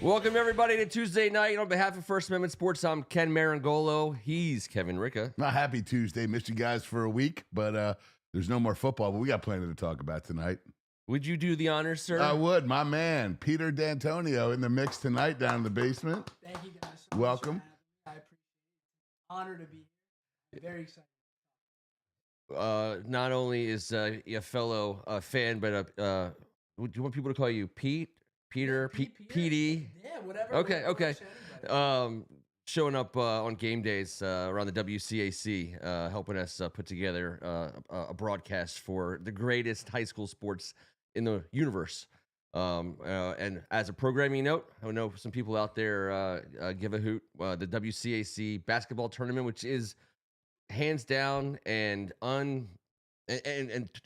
Welcome, everybody, to Tuesday night. On behalf of First Amendment Sports, I'm Ken Meringolo. He's Kevin Ricca. Not happy Tuesday. Missed you guys for a week, but there's no more football. But we got plenty to talk about tonight. Would you do the honors, sir? I would. My man, Peter D'Antonio, in the mix tonight down in the basement. Thank you guys so Welcome. much for having me. I appreciate it. Honor to be here. Very excited. Not only is a fellow fan, but do you want people to call you Pete? Peter, PD? Yeah, whatever. Okay. works for anybody. Showing up on game days around the WCAC, helping us put together a broadcast for the greatest high school sports in the universe. And as a programming note, I know some people out there give a hoot. The WCAC basketball tournament, which is hands down and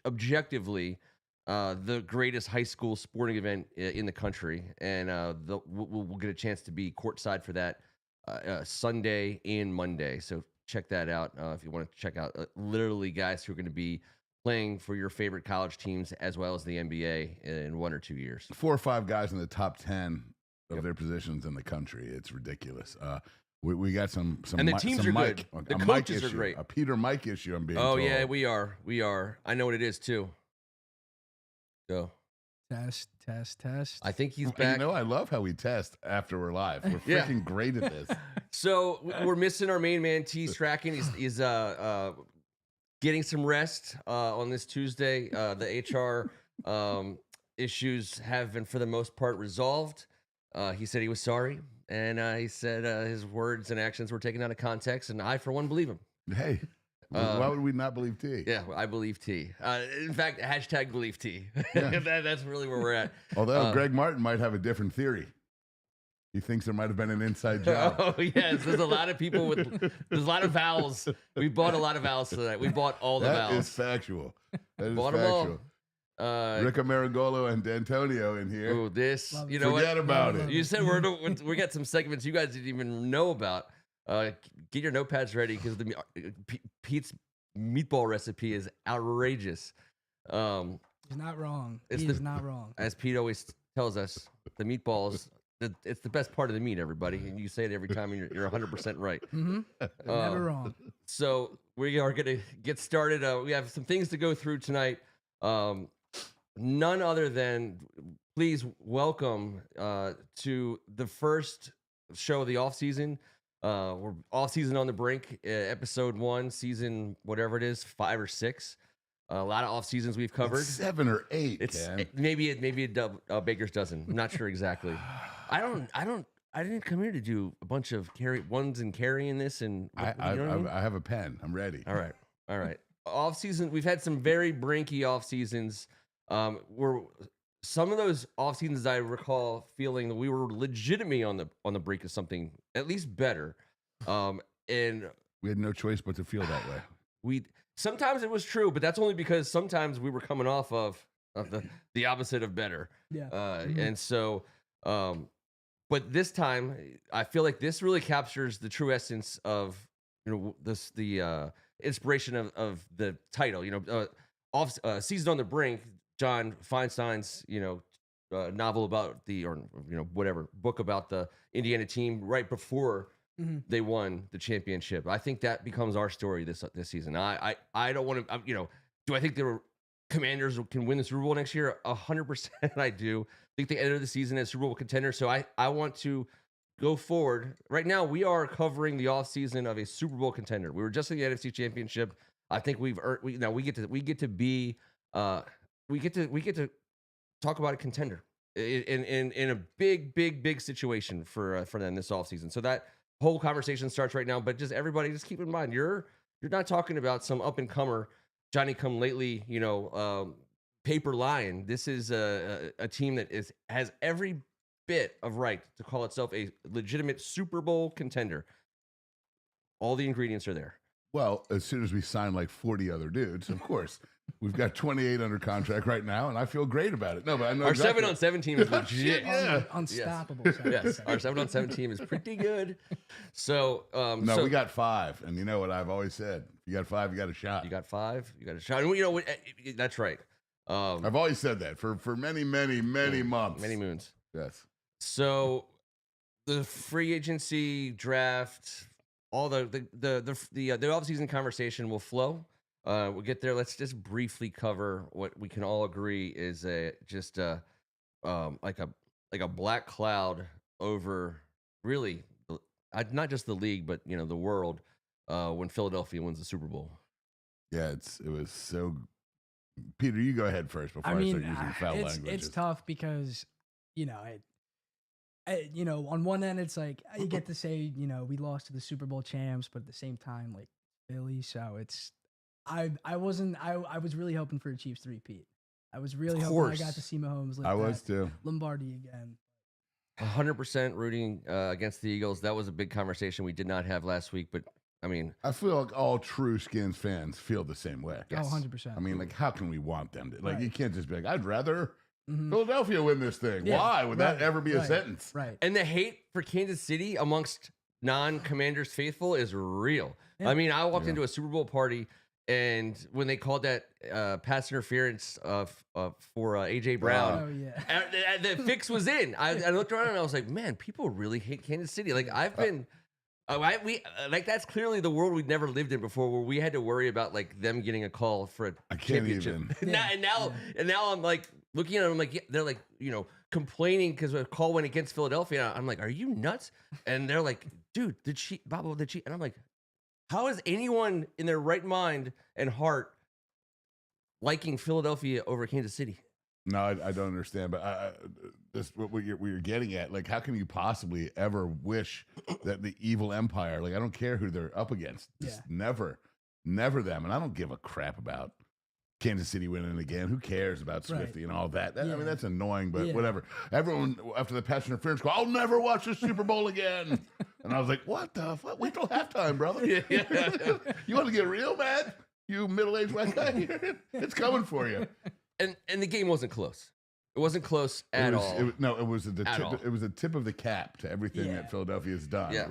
objectively the greatest high school sporting event in the country, and we'll get a chance to be courtside for that Sunday and Monday. So check that out if you want to check out literally guys who are going to be playing for your favorite college teams as well as the NBA in 1 or 2 years. 4 or 5 guys in the top 10 of their positions in the country. It's ridiculous. We got some and the teams are Mike, good. The a coaches Mike are issue, great. A Peter Mike issue. I'm being Oh told. yeah, we are. I know what it is too. Go. Test. I think he's You back. know, I love how we test after we're live. We're Yeah. freaking great at this. So we're missing our main man, T. Strachan. He's getting some rest on this Tuesday. The HR issues have been, for the most part, resolved. He said he was sorry, and he said his words and actions were taken out of context, and I, for one, believe him. Hey, why would we not believe T? Yeah, I believe T. In fact, hashtag believe T. Yeah. That's really where we're at. Although Greg Martin might have a different theory. He thinks there might have been an inside job. Oh, yes. There's a lot of people there's a lot of vowels. We bought a lot of vowels tonight. We bought all the That vowels. is factual. That is Bought them factual. all. Ricca Meringolo and D'Antonio in here. Ooh, this, Love you it. know Forget what? about it. You said we got some segments you guys didn't even know about. Get your notepads ready because Pete's meatball recipe is outrageous. He's not wrong. It's He the- is not wrong. As Pete always tells us, the meatballs, it's the best part of the meat, everybody. And you say it every time, and you're 100% right. Mm-hmm. Never wrong. So we are going to get started. We have some things to go through tonight. None other than, please welcome to the first show of the offseason. We're Offseason on the Brink, episode 1, season whatever it is, 5 or 6. A lot of off seasons we've covered. It's 7 or 8. It's Ken. maybe a baker's dozen. I'm not sure exactly. I didn't come here to do a bunch of ones and carrying this and you know what I mean? I have a pen. I'm ready. All right. Off season, we've had some very brinky off seasons. Some of those off seasons I recall feeling that we were legitimately on the brink of something at least better. And We had no choice but to feel that way. Sometimes it was true, but that's only because sometimes we were coming off of the opposite of better. Yeah. And so, but this time, I feel like this really captures the true essence of the inspiration of the title. Season on the Brink, John Feinstein's novel about whatever book about the Indiana team right before they won the championship. I think that becomes our story this season. I don't want to, do I think the Commanders can win the Super Bowl next year? 100% I do. I think they enter the season as Super Bowl contender. So I want to go forward. Right now, we are covering the offseason of a Super Bowl contender. We were just in the NFC Championship. I think we've earned, we get to talk about a contender in a big situation for them this offseason. So that whole conversation starts right now, but just everybody, just keep in mind, you're not talking about some up and comer Johnny come lately, paper lion. This is a team that has every bit of right to call itself a legitimate Super Bowl contender. All the ingredients are there. Well, as soon as we sign like 40 other dudes, of course. We've got 28 under contract right now, and I feel great about it. No, but I know our exactly. 7-on-7 team is legit. Yeah. Unstoppable. Yes, our 7-on-7 team is pretty good. So, we got 5, and you know what I've always said: if you got 5, you got a shot. You got 5, you got a shot. And that's right. I've always said that for many months, many moons. Yes. So the free agency draft, all the offseason conversation will flow. We'll get there. Let's just briefly cover what we can all agree is like a black cloud over really not just the league, but the world when Philadelphia wins the Super Bowl. Yeah, it was so. Peter, you go ahead first before I start using foul language. It's tough because on one end it's like you get to say we lost to the Super Bowl champs, but at the same time like Philly, so it's I was really hoping for a Chiefs three-peat. I was really hoping I got to see Mahomes like I was too. Lombardi again. 100% rooting against the Eagles. That was a big conversation we did not have last week, but I mean, I feel like all true Skins fans feel the same way. Yes. Oh, 100%. I mean, like, how can we want them to? Like, Right. you can't just be like, I'd rather Philadelphia win this thing. Yeah. Why would that ever be a sentence? Right. and the hate for Kansas City amongst non-Commanders faithful is real. Yeah. I mean, I walked into a Super Bowl party, and when they called that pass interference for AJ Brown, Oh yeah. the fix was in. I looked around and I was like, man, people really hate Kansas City. Like I've been, that's clearly the world we'd never lived in before, where we had to worry about like them getting a call for a I can't championship. even. And now I'm like looking at them like, yeah, they're like complaining because a call went against Philadelphia. I'm like, are you nuts? And they're like, dude, did she? And I'm like, how is anyone in their right mind and heart liking Philadelphia over Kansas City? No, I don't understand. But this what you're getting at. Like, how can you possibly ever wish that the evil empire? Like, I don't care who they're up against. Just never them. And I don't give a crap about Kansas City winning again. Who cares about Swifty and all that? I mean, that's annoying, but whatever. Everyone after the pass interference call, I'll never watch the Super Bowl again. And I was like, what the fuck? Wait till halftime, brother. You want to get real mad? You middle-aged white guy? It's coming for you. And the game wasn't close. It wasn't close at all. It was the tip of the cap to everything that Philadelphia's done. Yeah.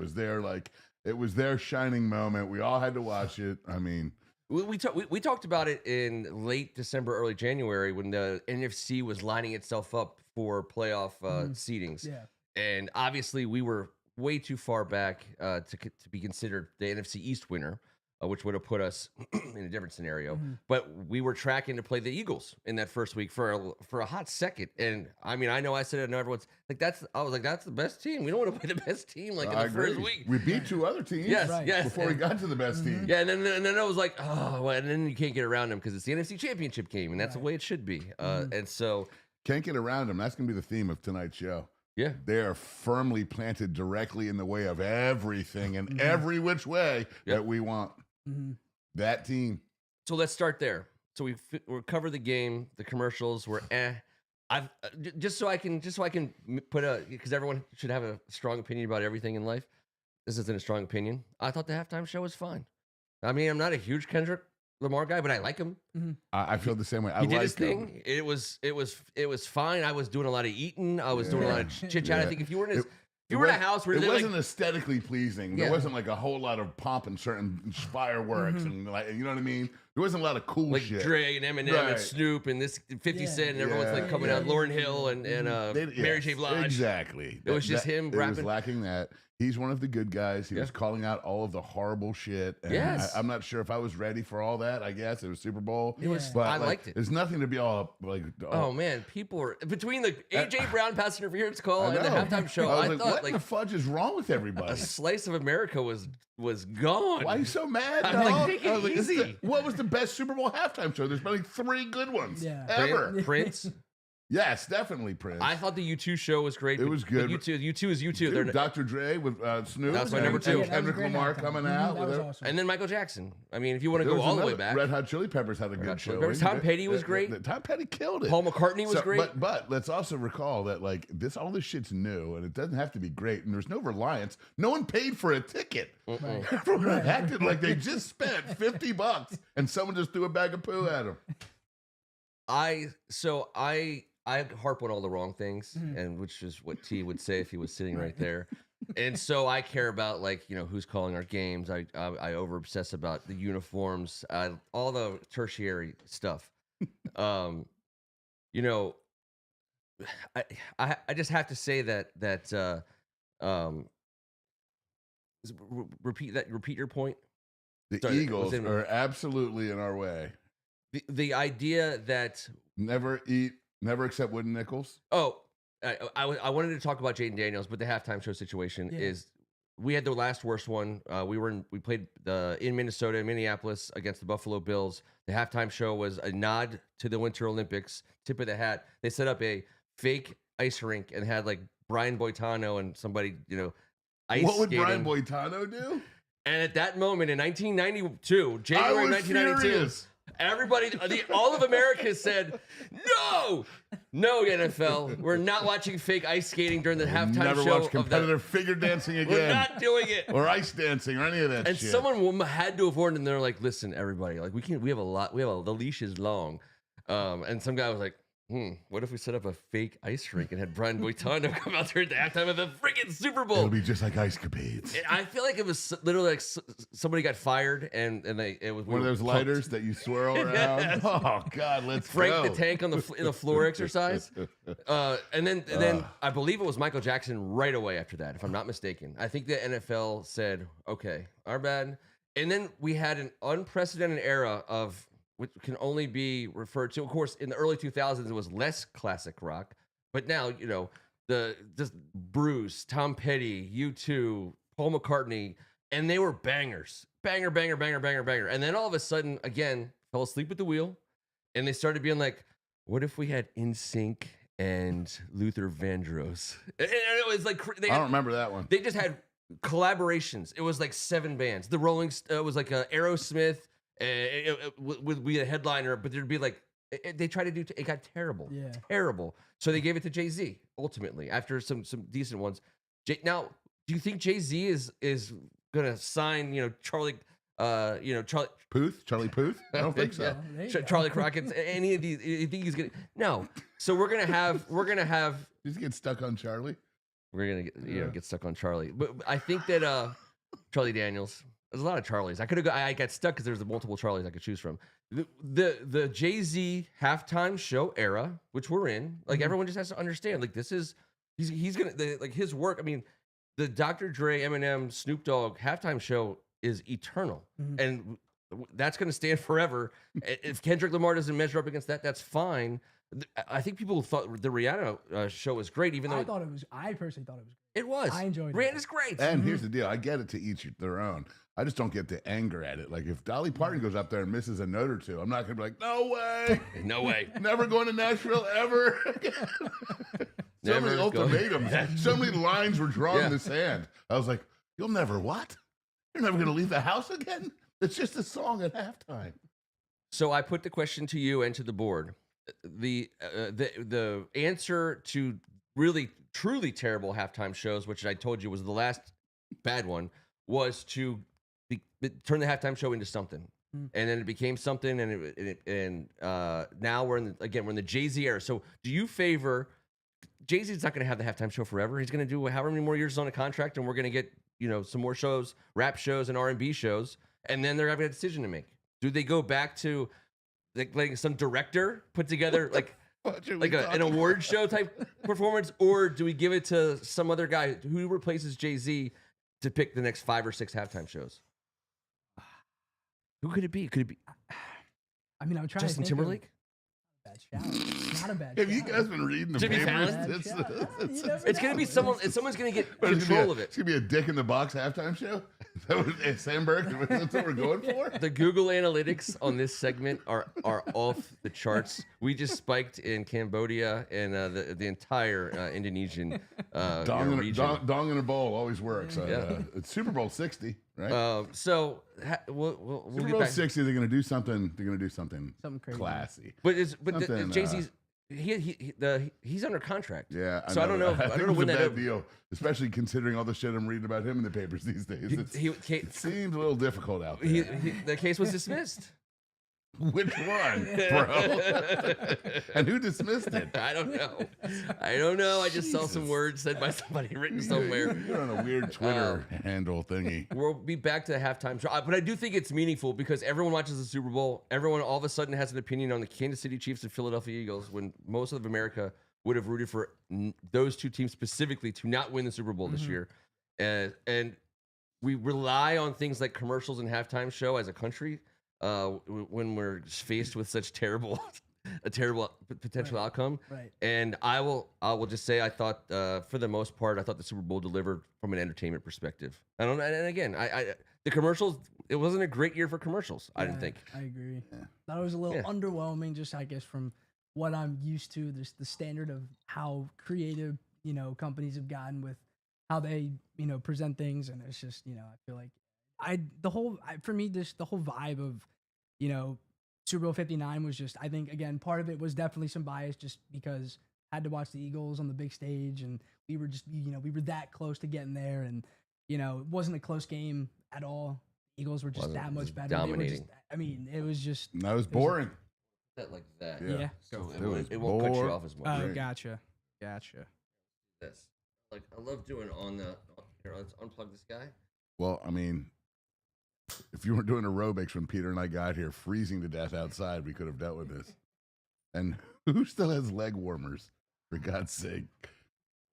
It was their shining moment. We all had to watch it. I mean, we talked about it in late December, early January when the NFC was lining itself up for playoff seedings. Yeah. And obviously we were way too far back to be considered the NFC East winner, which would have put us in a different scenario. But we were tracking to play the Eagles in that first week for a hot second. And I mean, I know I said it, I know everyone's like, I was like, that's the best team. We don't want to play the best team in the first week. We beat two other teams before we got to the best team. Yeah, and then I was like, oh, well, and then you can't get around them because it's the NFC Championship game, and that's the way it should be. And so can't get around them. That's going to be the theme of tonight's show. Yeah. They are firmly planted directly in the way of everything and every which way that we want. That team. So let's start there. So we'll cover the game. The commercials were I've just so I can put because everyone should have a strong opinion about everything in life. This isn't a strong opinion. I thought the halftime show was fine. I mean, I'm not a huge Kendrick Lamar guy, but I like him. I feel the same way. He did his thing. It was fine. I was doing a lot of eating. I was doing a lot of chit chat. I think if you were in a house where it wasn't aesthetically pleasing. There wasn't like a whole lot of pomp and certain fireworks and like, you know what I mean. There wasn't a lot of cool like shit. Dre and Eminem and Snoop and this 50 Cent and everyone's like coming out. Lauryn Hill and Mary J. Blige. Exactly. It was just him rapping. It was lacking that. He's one of the good guys. He was calling out all of the horrible shit. And I'm not sure if I was ready for all that. I guess it was Super Bowl. It was. But I liked it. There's nothing to be all like. Oh man, people were between the AJ Brown pass interference call and the halftime show. I was thought what the fudge is wrong with everybody? A slice of America was gone. Why are you so mad? I'm like, take it easy. What was the best Super Bowl halftime show? There's been like 3 good ones ever. Prince. Yes, definitely Prince. I thought the U2 show was great. It was good. U2 is U2. Dude, Dr. Dre with Snoop. That's my number 2. Kendrick Lamar coming out. That was awesome. And then Michael Jackson. I mean, if you want to go all the way back. Red Hot Chili Peppers had a good show. Tom Petty was great. Tom Petty killed it. Paul McCartney was great. But let's also recall that like all this shit's new and it doesn't have to be great. And there's no reliance. No one paid for a ticket. Everyone acted like they just spent $50 and someone just threw a bag of poo at them. I harp on all the wrong things, and which is what T would say if he was sitting right there. And so I care about like who's calling our games. I over obsess about the uniforms, all the tertiary stuff. I just have to say that Repeat that. Repeat your point. The Sorry, Eagles are absolutely in our way. The idea that Never accept wooden nickels. oh, I wanted to talk about Jaden Daniels, but the halftime show situation is we had the last worst one. We played in Minnesota, in Minneapolis against the Buffalo Bills. The halftime show was a nod to the Winter Olympics, tip of the hat. They set up a fake ice rink and had like Brian Boitano and somebody, ice What would skating. Brian Boitano do? And at that moment in 1992, January 1992, furious. everybody, all of America said, no, NFL, we're not watching fake ice skating during the halftime Never show. watch competitive figure dancing again. We're not doing it. Or ice dancing or any of that And shit. someone had to have warned them. They're like, listen, everybody, like the leash is long. And some guy was like, what if we set up a fake ice rink and had Brian Boitano come out there at the halftime of the freaking Super Bowl? It'll be just like ice capades. I feel like it was literally like somebody got fired and it was One of those lighters that you swirl around. Oh God, let's Frank go. the Tank on the in the floor exercise. And then I believe it was Michael Jackson right away after that, if I'm not mistaken. I think the NFL said, okay, our bad. And then we had an unprecedented era of which can only be referred to, of course, in the early 2000s, it was less classic rock. But now, just Bruce, Tom Petty, U2, Paul McCartney, and they were bangers. Banger, banger, banger, banger, banger. And then all of a sudden, again, fell asleep at the wheel. And they started being like, what if we had NSYNC and Luther Vandross? And it was like, I don't remember that one. They just had collaborations. It was like 7 bands. The it was like Aerosmith. It would be a headliner, but there'd be like they tried to do. It got terrible, terrible. So they gave it to Jay-Z ultimately after some decent ones. Now, do you think Jay-Z is gonna sign Charlie Puth? I don't think so. Charlie Crockett's any of these? You think he's gonna? No. So we're gonna have. Just get stuck on Charlie. We're gonna get stuck on Charlie, but I think that Charlie Daniels. There's a lot of Charlies. I got stuck because there's multiple Charlies I could choose from. The Jay-Z halftime show era, which we're in, like everyone just has to understand. Like he's gonna like his work. I mean, the Dr. Dre, Eminem, Snoop Dogg halftime show is eternal, and that's gonna stand forever. If Kendrick Lamar doesn't measure up against that, that's fine. I think people thought the Rihanna show was great, even though I personally thought it was. It was. I enjoyed it. Rihanna's great. And here's the deal: I get it to each their own. I just don't get the anger at it. Like if Dolly Parton goes up there and misses a note or two, I'm not gonna be like, no way, no way, never going to Nashville ever. So many ultimatums, so many lines were drawn in the sand. I was like, you'll never what? You're never gonna leave the house again? It's just a song at halftime. So I put the question to you and to the board. The answer to really truly terrible halftime shows, which I told you was the last bad one, was to turn the halftime show into something, and then it became something, and now we're in the Jay-Z era. So do you favor Jay-Z's not going to have the halftime show forever? He's going to do however many more years on a contract, and we're going to get some more shows, rap shows and R&B shows, and then they're having a decision to make. Do they go back to like some director put together like an award show type performance, or do we give it to some other guy who replaces Jay-Z to pick the next 5 or 6 halftime shows? Who could it be? Could it be? I mean, I'm trying Justin to think Timberlake. Bad shout. Not a bad. Have you shout. guys been reading the Jimmy papers? Fallon? It's gonna be someone. Someone's gonna get control of it. It's gonna be a Dick in the Box halftime show. Is that what Sandberg? That's what we're going for. The Google analytics on this segment are off the charts. We just spiked in Cambodia and the entire Indonesian region. Dong in a bowl always works. It's Super Bowl 60, right? So we'll Super get Bowl back. 60. They're gonna do something. They're gonna do something crazy. classy. But Something, Jay-Z's he's under contract. Yeah. So I don't know. I I don't think know it's when a that bad deal, especially considering all the shit I'm reading about him in the papers these days. It seems a little difficult out there. The case was dismissed. Which one, bro? And who dismissed it? I don't know. I just saw some words said by somebody written somewhere. You're on a weird Twitter handle thingy. We'll be back to the halftime show. But I do think it's meaningful because everyone watches the Super Bowl. Everyone all of a sudden has an opinion on the Kansas City Chiefs and Philadelphia Eagles when most of America would have rooted for those two teams specifically to not win the Super Bowl this year. And we rely on things like commercials and halftime show as a country when we're faced with such a terrible potential outcome. Right. And I will just say I thought for the most part I thought the Super Bowl delivered from an entertainment perspective. And again, the commercials, it wasn't a great year for commercials. I didn't think. I agree. Thought it was a little underwhelming, just I guess from what I'm used to. Just the standard of how creative companies have gotten with how they present things, and it's just I feel like for me just the whole vibe of Super Bowl 59 was just, I think, again, part of it was definitely some bias just because I had to watch the Eagles on the big stage, and we were just, we were that close to getting there, and it wasn't a close game at all. Eagles were just that much better. Dominating. It was just. That was boring. That like that. Yeah. So it won't cut you off as much. Oh, gotcha. This. Like, I love doing here, let's unplug this guy. Well, I mean, if you weren't doing aerobics when Peter and I got here, freezing to death outside, we could have dealt with this. And who still has leg warmers, for God's sake?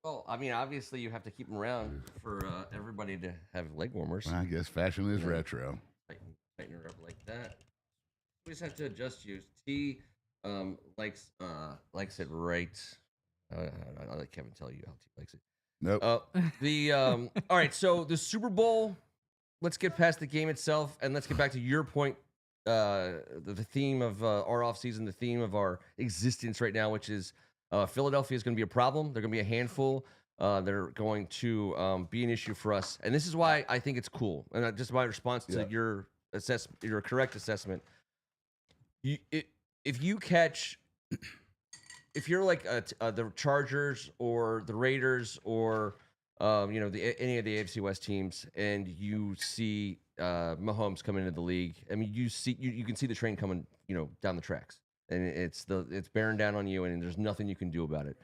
Well, I mean, obviously you have to keep them around for everybody to have leg warmers. I guess fashion is retro. Tighten her up like that. We just have to adjust you. T likes it right. I'll let Kevin tell you how T likes it. Nope. All right, so the Super Bowl, let's get past the game itself and let's get back to your point, the theme of our offseason, the theme of our existence right now, which is Philadelphia is going to be a problem. They're going to be a handful. They're going to be an issue for us. And this is why I think it's cool. And just my response to your correct assessment. If you're like the Chargers or the Raiders or any of the AFC West teams, and you see Mahomes coming into the league, I mean, you can see the train coming, down the tracks, and it's bearing down on you, and there's nothing you can do about it.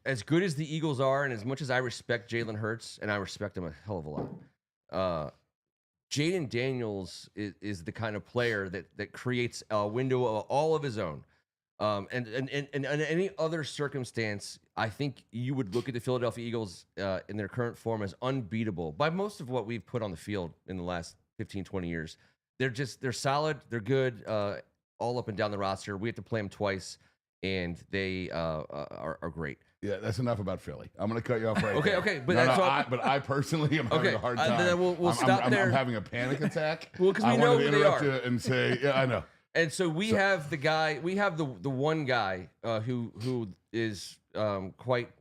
As good as the Eagles are, and as much as I respect Jalen Hurts, and I respect him a hell of a lot, Jaden Daniels is the kind of player that creates a window all of his own. And in any other circumstance, I think you would look at the Philadelphia Eagles in their current form as unbeatable by most of what we've put on the field in the last 15, 20 years. They're solid. They're good all up and down the roster. We have to play them twice, and they are great. Yeah, that's enough about Philly. I'm going to cut you off right there. Okay. But I personally am having a hard time. Then we'll stop there. I'm having a panic attack. Well, because we know who they are. You and say, yeah, I know. And so we have the one guy who is quite,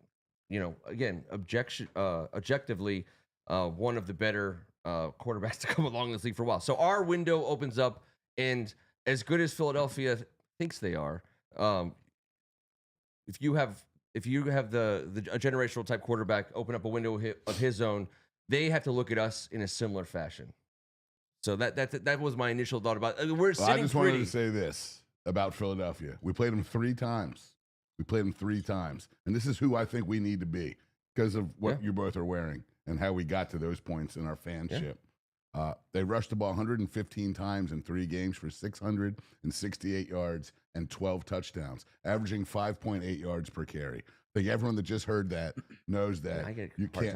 again, objectively one of the better quarterbacks to come along this league for a while. So our window opens up, and as good as Philadelphia thinks they are, if you have a generational type quarterback open up a window of his own, they have to look at us in a similar fashion. So that was my initial thought about it. I just wanted to say this about Philadelphia. We played them 3 times. And this is who I think we need to be because of what you both are wearing and how we got to those points in our fanship. They rushed the ball 115 times in 3 games for 668 yards and 12 touchdowns, averaging 5.8 yards per carry. I think everyone that just heard that knows that you can't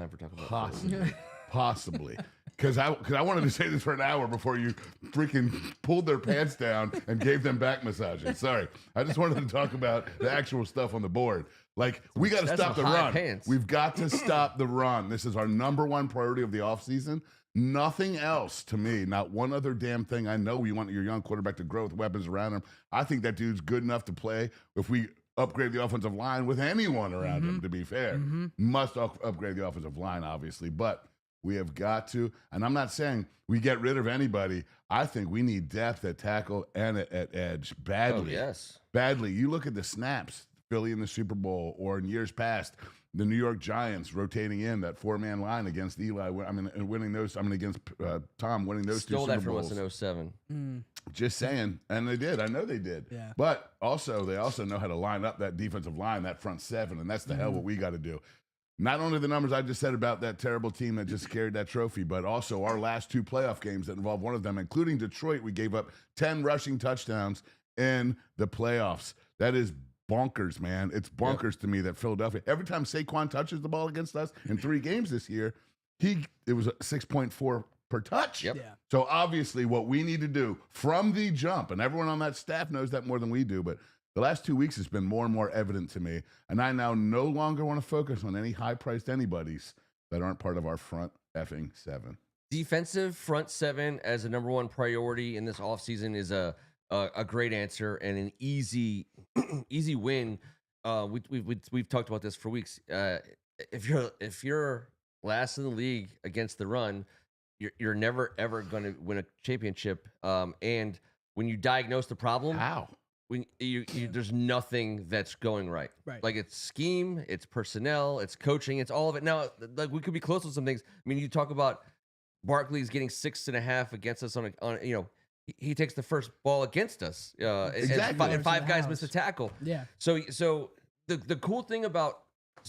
possibly. Because I wanted to say this for an hour before you freaking pulled their pants down and gave them back massages. Sorry. I just wanted to talk about the actual stuff on the board. Like, we got to stop the run. Pants. We've got to stop the run. This is our number one priority of the offseason. Nothing else to me, not one other damn thing. I know you want your young quarterback to grow with weapons around him. I think that dude's good enough to play if we upgrade the offensive line with anyone around him, to be fair. Must upgrade the offensive line, obviously, but we have got to, and I'm not saying we get rid of anybody. I think we need depth at tackle and at edge badly. Oh, yes. Badly. You look at the snaps, Philly in the Super Bowl, or in years past, the New York Giants rotating in that 4-man line against Eli. And winning those. against Tom, winning those 2 Super Bowls. Stole that from us in 07. Just saying. And they did. I know they did. Yeah. But they also know how to line up that defensive line, that front 7, and that's the hell what we got to do. Not only the numbers I just said about that terrible team that just carried that trophy, but also our last 2 playoff games that involved one of them, including Detroit. We gave up 10 rushing touchdowns in the playoffs. That is bonkers, man. It's bonkers to me that Philadelphia, every time Saquon touches the ball against us in 3 games this year, it was a 6.4 per touch. Yep. Yeah. So obviously what we need to do from the jump, and everyone on that staff knows that more than we do, but the last 2 weeks has been more and more evident to me. And I now no longer want to focus on any high-priced anybody's that aren't part of our front effing 7. Defensive front 7 as a number 1 priority in this offseason is a great answer and an easy win. We've talked about this for weeks. If you're last in the league against the run, you're never ever going to win a championship. And when you diagnose the problem, How? when there's nothing that's going right. Like it's scheme, it's personnel, it's coaching, it's all of it. Now, like we could be close with some things. I mean, you talk about Barkley's getting 6.5 against us on he takes the first ball against us. Exactly. And 5 guys miss a tackle. Yeah. So the cool thing about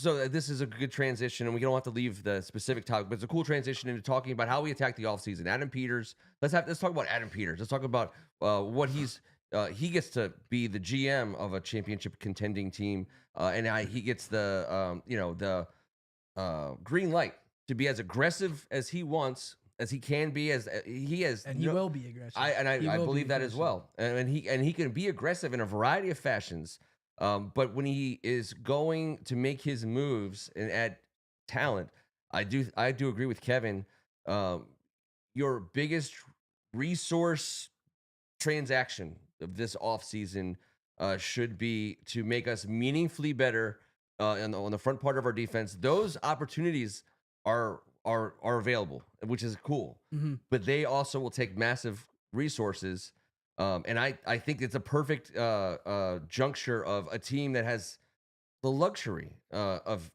this is a good transition, and we don't have to leave the specific topic, but it's a cool transition into talking about how we attack the offseason. Adam Peters. Let's talk about Adam Peters. Let's talk about what he gets to be the GM of a championship contending team, and he gets the green light to be as aggressive as he wants, as he can be, as he has, and he will be aggressive. I believe that as well, and he can be aggressive in a variety of fashions. But when he is going to make his moves and add talent, I do agree with Kevin. Your biggest resource transaction of this offseason should be to make us meaningfully better on the front part of our defense. Those opportunities are available, which is cool. Mm-hmm. But they also will take massive resources. And I think it's a perfect juncture of a team that has the luxury of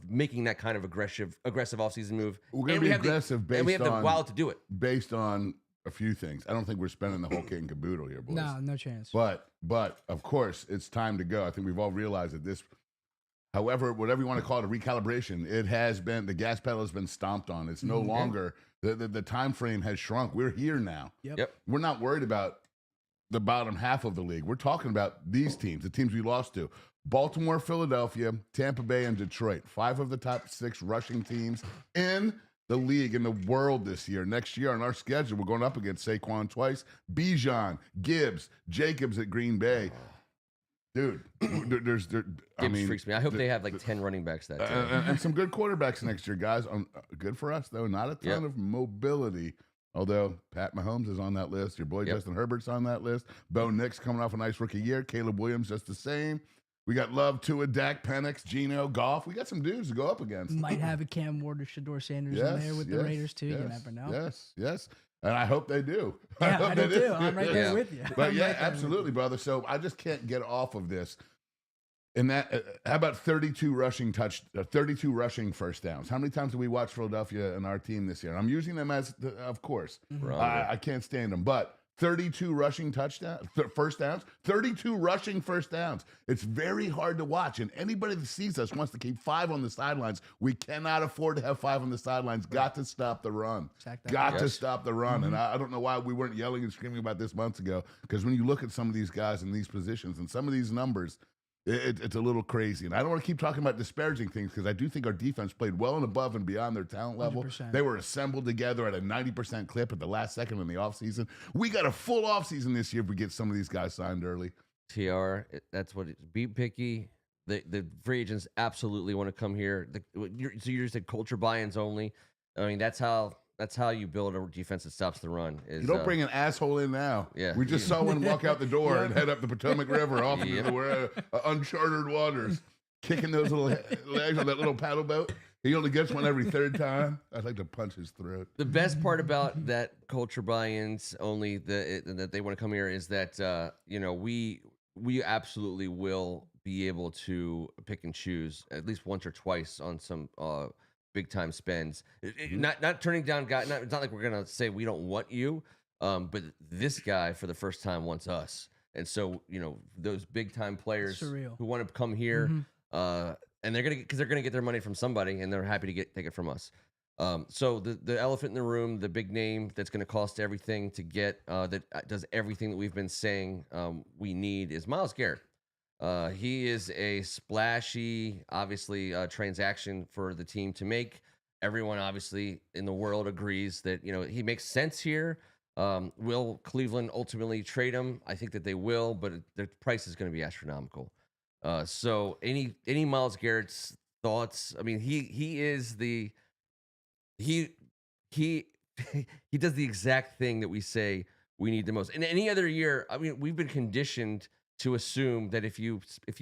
making that kind of aggressive offseason move. We're going to be aggressive and we have the wow to do it. Based on a few things. I don't think we're spending the whole kit and caboodle here, boys. No chance. But of course, it's time to go. I think we've all realized that this, however, whatever you want to call it, a recalibration, it has been, the gas pedal has been stomped on. It's no longer, the time frame has shrunk. We're here now. Yep. We're not worried about the bottom half of the league. We're talking about these teams, the teams we lost to. Baltimore, Philadelphia, Tampa Bay, and Detroit. 5 of the top 6 rushing teams in the league, in the world this year. Next year on our schedule, we're going up against Saquon twice, Bijan, Gibbs, Jacobs at Green Bay. Dude, Gibbs freaks me. I hope they have like 10 running backs that day. And some good quarterbacks next year, guys. Good for us, though. Not a ton of mobility. Although Pat Mahomes is on that list. Your boy Justin Herbert's on that list. Bo Nix coming off a nice rookie year. Caleb Williams just the same. We got Love, Tua, Dak, Penix, Geno, Goff. We got some dudes to go up against. Might have a Cam Ward or Shador Sanders in there with the Raiders, too. You never know. Yes. And I hope they do. Yeah, I do, too. I'm right there with you. But absolutely, brother. So I just can't get off of this. And that, how about 32 rushing first downs? How many times did we watch Philadelphia and our team this year? I'm using them as, of course. I can't stand them, but 32 rushing first downs, 32 rushing first downs. It's very hard to watch, and anybody that sees us wants to keep 5 on the sidelines. We cannot afford to have 5 on the sidelines. Got to stop the run. Got to stop the run. And I don't know why we weren't yelling and screaming about this months ago, because when you look at some of these guys in these positions and some of these numbers, it's a little crazy. And I don't want to keep talking about disparaging things, because I do think our defense played well and above and beyond their talent level. 100%. They were assembled together at a 90% clip at the last second in the offseason. We got a full offseason this year if we get some of these guys signed early. TR, that's what be picky. The free agents absolutely want to come here. So you just said culture buy-ins only. I mean, that's how you build a defense that stops the run. You don't bring an asshole in now. Yeah. We just saw one walk out the door and head up the Potomac River off into the uncharted waters, kicking those little legs on that little paddle boat. He only gets one every 3rd time. I'd like to punch his throat. The best part about that culture buy-ins only that they want to come here is that we absolutely will be able to pick and choose at least once or twice on some big time spends. Not turning down guys. It's not like we're gonna say we don't want you, but this guy for the first time wants us. And so those big time players who want to come here, and they're gonna get their money from somebody, and they're happy to take it from us. So the elephant in the room, the big name that's going to cost everything to get, that does everything that we've been saying we need, is Myles Garrett. He is a splashy, obviously, transaction for the team to make. Everyone, obviously, in the world agrees that he makes sense here. Will Cleveland ultimately trade him? I think that they will, but the price is going to be astronomical. So, any Myles Garrett's thoughts? I mean, he is he he he does the exact thing that we say we need the most. In any other year, I mean, we've been conditioned to assume that if you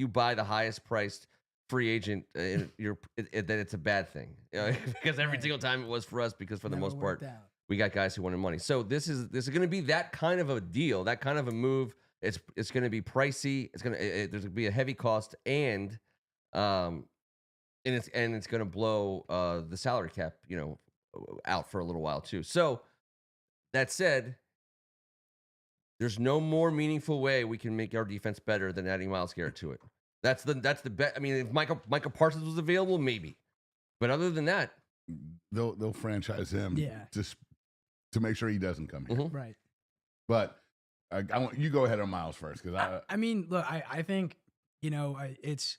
buy the highest priced free agent, that it's a bad thing. Because every Right. single time it was for us. Because for the Never most part, worked out. we got guys who wanted money. So this is going to be that kind of a deal, that kind of a move. It's going to be pricey. There's going to be a heavy cost, um, and it's going to blow the salary cap, out for a little while too. So that said, there's no more meaningful way we can make our defense better than adding Myles Garrett to it. That's the bet. I mean, if Michael Parsons was available, maybe, but other than that, They'll franchise him just to make sure he doesn't come here. Mhm. Right. But I want you go ahead on Miles first because I mean, look, I think, it's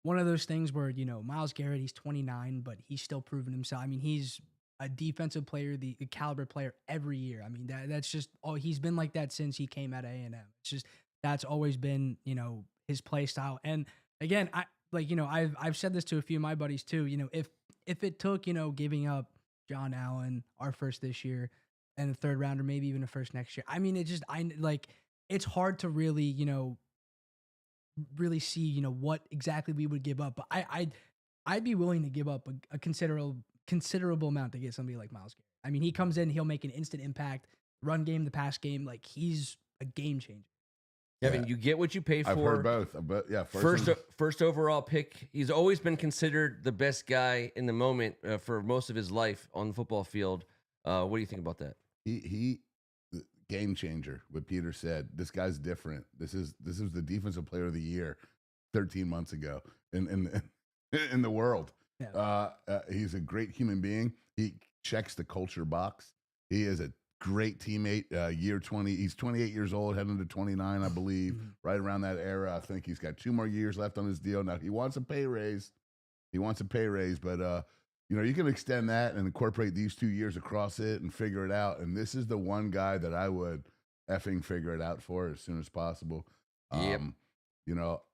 one of those things where, Myles Garrett, he's 29, but he's still proven himself. I mean, he's a defensive player, the caliber player every year. I mean, that's just he's been like that since he came out of A&M. It's just, that's always been, his play style. And again, I've said this to a few of my buddies too, if it took, giving up John Allen, our first this year, and a third rounder, maybe even a first next year. I mean, it's hard to really, really see, what exactly we would give up. But I'd be willing to give up a considerable amount to get somebody like Myles Garrett. I mean, he comes in, he'll make an instant impact, run game, the pass game. Like, he's a game changer. Kevin, you get what you pay for. I've heard both, but yeah, First overall pick. He's always been considered the best guy in the moment for most of his life on the football field. What do you think about that? he game changer. What Peter said, this guy's different. This is the defensive player of the year 13 months ago in the world. Yeah. He's a great human being. He checks the culture box. He is a great teammate. Year 20, he's 28 years old, heading to 29, I believe, right around that era. I think he's got 2 more years left on his deal. Now he wants a pay raise. But you can extend that and incorporate these 2 years across it and figure it out. And this is the one guy that I would effing figure it out for as soon as possible. Yep.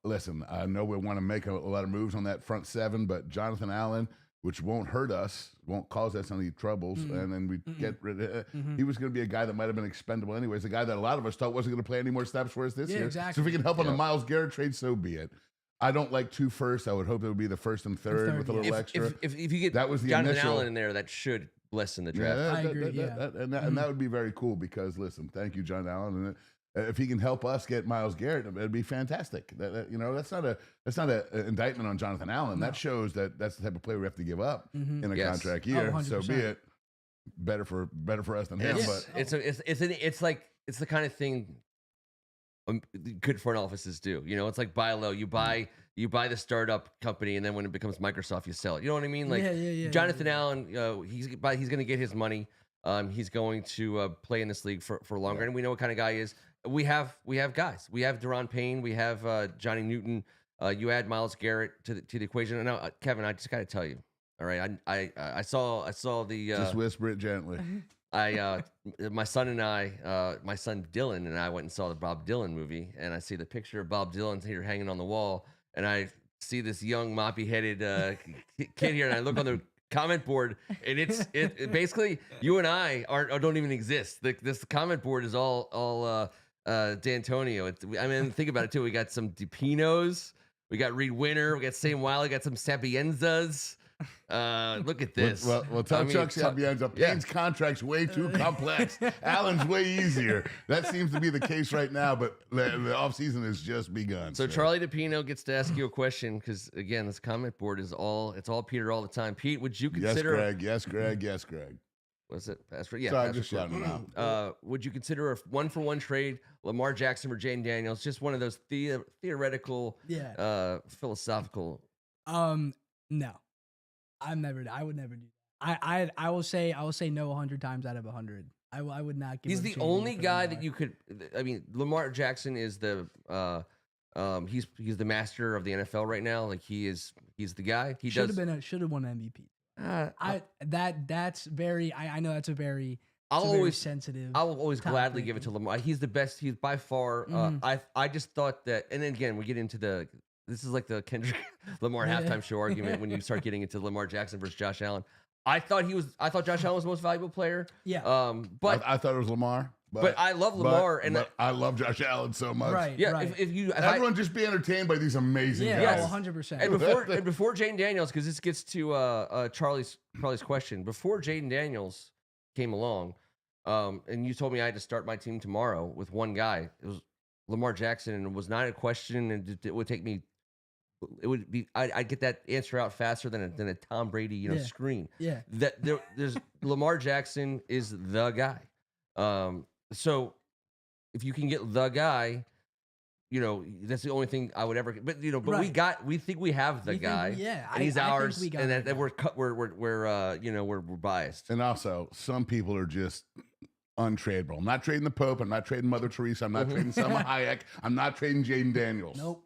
Listen, I know we want to make a lot of moves on that front seven, but Jonathan Allen, which won't hurt us, won't cause us any troubles, and then we get rid of he was going to be a guy that might have been expendable anyways, a guy that a lot of us thought wasn't going to play any more snaps for us this year. Exactly. So if we can help on the Myles Garrett trade, so be it. I don't like 2 firsts. I would hope it would be the first and third with a little extra. If you get that was the Jonathan initial, Allen in there, that should lessen the draft. I agree, and that would be very cool because, listen, thank you, John Allen. And if he can help us get Myles Garrett, it'd be fantastic. That's not an indictment on Jonathan Allen. No. That shows that that's the type of player we have to give up in a contract Oh, year. 100%. So be it. Better for us than him. It's, But it's the kind of thing good front offices do. It's like buy low. You buy the startup company, and then when it becomes Microsoft, you sell it. You know what I mean? Like Jonathan Allen, he's going to get his money. He's going to play in this league for longer, and we know what kind of guy he is. We have guys. We have Deron Payne. We have Johnny Newton. You add Myles Garrett to the equation. Now, Kevin, I just got to tell you. All right, I saw the. Just whisper it gently. My son Dylan and I went and saw the Bob Dylan movie, and I see the picture of Bob Dylan here hanging on the wall, and I see this young moppy-headed kid here, and I look on the comment board, and it basically you and I don't even exist. This comment board is all D'Antonio. Think about it too. We got some DiPinos, we got Reed Winter, we got Sam Wiley, we got some Sapienzas. Look at this. Well, tell Chuck Sapienza, Payne's contract's way too complex. Allen's way easier. That seems to be the case right now, but the offseason has just begun. So Charlie DiPino gets to ask you a question because, again, this comment board it's all Peter all the time. Pete, would you consider... Yes, Greg. Was it? Yeah. Sorry, I'm just shouting him out. Would you consider a 1-for-1 trade, Lamar Jackson or Jaden Daniels? Just one of those theoretical, philosophical... No. I would never do that. I will say no 100 times out of 100. I would not give. He's the only guy that you could. Lamar Jackson is the He's the master of the NFL right now. Like he's the guy. He should have won MVP. That's very. I know that's a very. Very sensitive. I'll always gladly give it to Lamar. He's the best. He's by far. I just thought that, and then again we get into this is like the Kendrick Lamar halftime show argument when you start getting into Lamar Jackson versus Josh Allen. I thought Josh Allen was the most valuable player. Yeah. But I thought it was Lamar. But I love Lamar, but I love Josh Allen so much. Right. Yeah. Right. If everyone just be entertained by these amazing guys. 100%. And before Jaden Daniels, because this gets to Charlie's question. Before Jaden Daniels came along, and you told me I had to start my team tomorrow with one guy. It was Lamar Jackson, and it was not a question, and it would take me. It would be. I'd get that answer out faster than a Tom Brady, screen. Yeah. There's Lamar Jackson is the guy. So if you can get the guy, that's the only thing I would ever. But we think we have the guy. And he's ours, and that we're biased. And also, some people are just untradeable. I'm not trading the Pope. I'm not trading Mother Teresa. I'm not trading Selma Hayek. I'm not trading Jaden Daniels. Nope.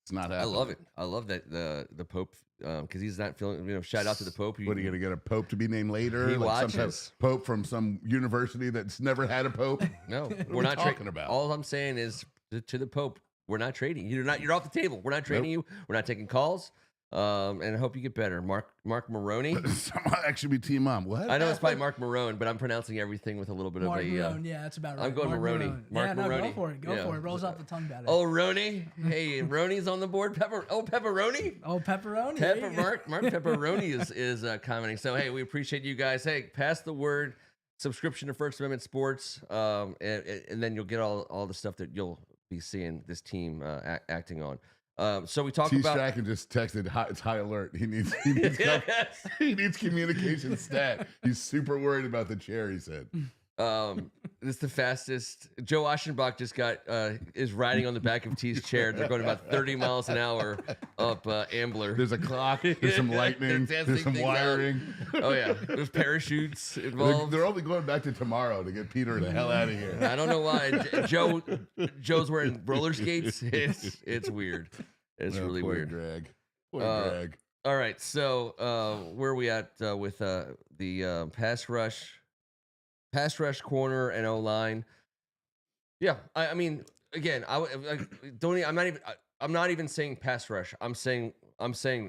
It's not happening. I love it. I love that the Pope, because he's not feeling. Shout out to the Pope. What are you going to get a Pope to be named later? He watches. Some Pope from some university that's never had a Pope. No, we're not talking about. All I'm saying is to the Pope, we're not trading. You're off the table. We're not trading you. We're not taking calls. And I hope you get better, Mark Maroney. Someone actually be team mom. What? I know it's probably Mark Marone, but I'm pronouncing everything with a little bit Mark of a. Marone, yeah, that's about right. I'm going Maroney. Mark Maroney. Go for it. Go for it. Rolls off the tongue better. Oh, Roni. Hey, Roni's on the board. Pepperoni. Oh, Pepperoni. Mark Pepperoni is commenting. So hey, we appreciate you guys. Hey, pass the word. Subscription to First Amendment Sports, and then you'll get all the stuff that you'll be seeing this team acting on. So we talk about. Strachan just texted, "It's high alert. He needs he needs communication stat. He's super worried about the chair." He said, "It's the fastest." Joe Aschenbach just is riding on the back of T's chair. They're going about 30 miles an hour up Ambler. There's a clock. There's some lightning. There's some wiring. Oh yeah, there's parachutes involved. They're only going back to tomorrow to get Peter the hell out of here. I don't know why Joe's wearing roller skates. It's weird. It's really weird. Poor Greg. All right, so where are we at with the pass rush corner and O-line? Yeah, I mean, again, I'm not even saying pass rush. I'm saying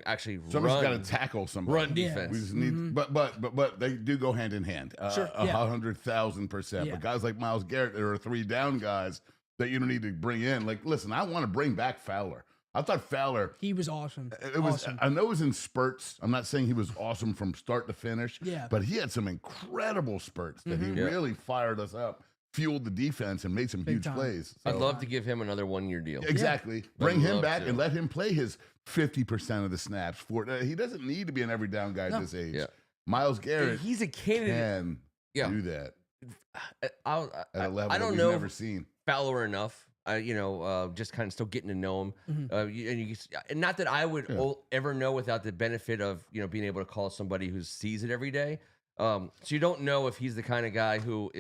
actually somebody's got to tackle somebody. Run defense. We just need, but they do go hand in hand. Sure, 100,000%. Yeah. But guys like Myles Garrett, there are 3 down guys that you don't need to bring in. Like, listen, I want to bring back Fowler. I thought Fowler. He was awesome. It was. Awesome. I know it was in spurts. I'm not saying he was awesome from start to finish. Yeah. But he had some incredible spurts that he really fired us up, fueled the defense, and made some huge plays. So, I'd love to give him another 1-year deal. Exactly. Yeah. Bring him back and let him play his 50% of the snaps. He doesn't need to be an every down guy at this age. Yeah. Myles Garrett. He's a candidate. Can do that. At a level I don't that we've know never seen. Fowler enough. Just kind of still getting to know him. And not that I would ever know without the benefit of, being able to call somebody who sees it every day. So you don't know if he's the kind of guy who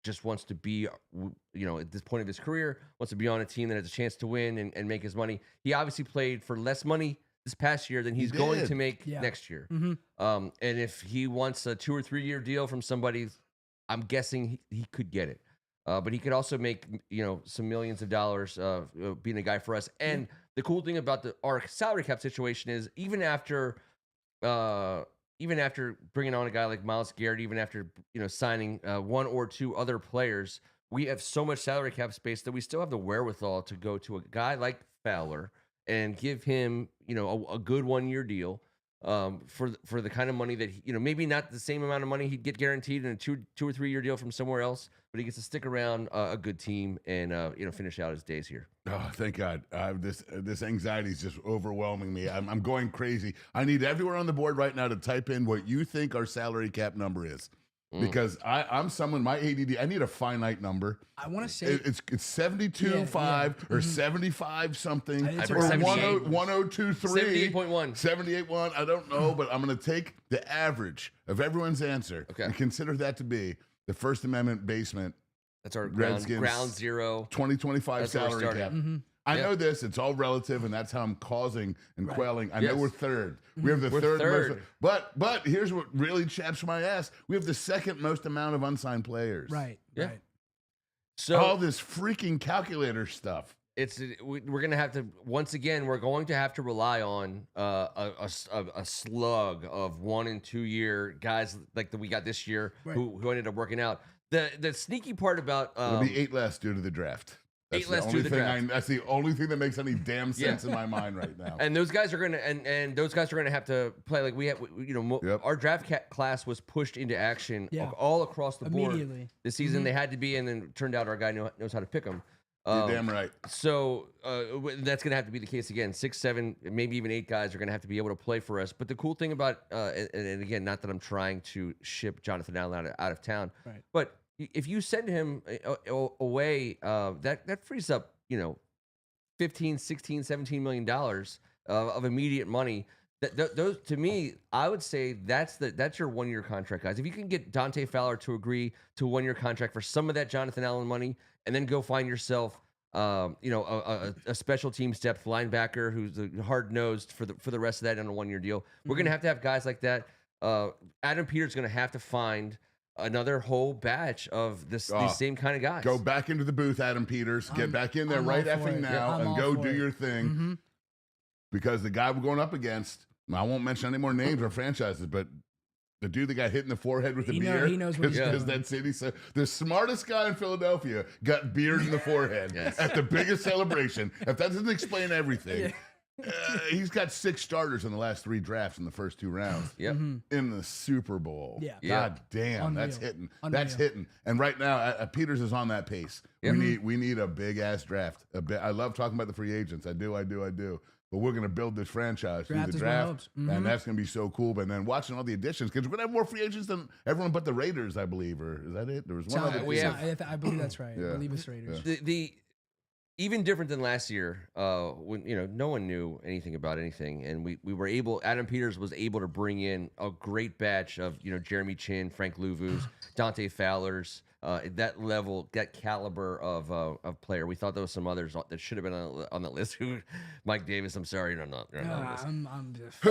just wants to be, at this point of his career, wants to be on a team that has a chance to win and make his money. He obviously played for less money this past year than he's going to make next year. And if he wants a 2 or 3 year deal from somebody, I'm guessing he could get it. But he could also make, some millions of dollars being a guy for us. And the cool thing about our salary cap situation is even after bringing on a guy like Myles Garrett, even after signing 1 or 2 other players, we have so much salary cap space that we still have the wherewithal to go to a guy like Fowler and give him a good 1-year deal. For the kind of money that maybe not the same amount of money he'd get guaranteed in a 2 or 3 year deal from somewhere else, but he gets to stick around a good team and finish out his days here. Oh, thank God! This anxiety is just overwhelming me. I'm going crazy. I need everywhere on the board right now to type in what you think our salary cap number is. Because I'm someone, my ADD, I need a finite number. I want to say it's 72.5 or 75 something or 1023, 78.1, 78.1. I don't know, but I'm going to take the average of everyone's answer and consider that to be the First Amendment basement. That's our Redskins ground zero 2025 salary cap. I know this. It's all relative, and that's how I'm causing and quelling. I know Yes. we're third. We have the third. third. But here's what really chaps my ass. We have the second most amount of unsigned players. Right. Yeah. Right. So All this freaking calculator stuff. we're gonna have to once again we're going to have to rely on a slug of 1 and 2 year guys like that we got this year who ended up working out. The sneaky part about It'll be 8 less due to the draft. That's 8 less the due only to the thing draft. that's the only thing that makes any damn sense in my mind right now. And those guys are gonna and those guys are gonna have to play like we have. Our draft class was pushed into action all across the board Immediately. this season. They had to be, and then it turned out our guy knows how to pick them. You're damn right. So that's gonna have to be the case again. 6, 7, maybe even 8 guys are gonna have to be able to play for us. But the cool thing about and again, not that I'm trying to ship Jonathan Allen out of town, but if you send him away, that frees up 15, 16, 17 million dollars of immediate money. Those to me, I would say that's your 1 year contract, guys. If you can get Dante Fowler to agree to a 1 year contract for some of that Jonathan Allen money, and then go find yourself, a special teams depth linebacker who's hard nosed for the rest of that on a 1 year deal. We're gonna have to have guys like that. Adam Peters gonna have to find another whole batch of these same kind of guys. Go back into the booth, Adam Peters. Get back in there right effing now and go do your thing. Because the guy we're going up against, I won't mention any more names or franchises, but the dude that got hit in the forehead with the beer. He knows what he's doing. Because that city, so the smartest guy in Philadelphia got beard in the forehead at the biggest celebration. If that doesn't explain everything. He's got 6 starters in the last 3 drafts in the first 2 rounds. Yep. In the Super Bowl. Yeah. God damn, that's hitting. That's hitting. And right now, Peters is on that pace. We need a big ass draft. I love talking about the free agents. I do. But we're going to build this franchise through the draft, and that's going to be so cool. But then watching all the additions, because we're going to have more free agents than everyone but the Raiders, I believe. Or is that it? There was one other. I believe that's right. I believe it's Raiders. The even different than last year, when no one knew anything about anything, and we were able. Adam Peters was able to bring in a great batch of Jeremy Chin, Frank Louvu's, Dante Fowler's, that level, that caliber of player. We thought there was some others that should have been on the list. Who, Mike Davis? I'm sorry, you're not on the list. I'm just. Who?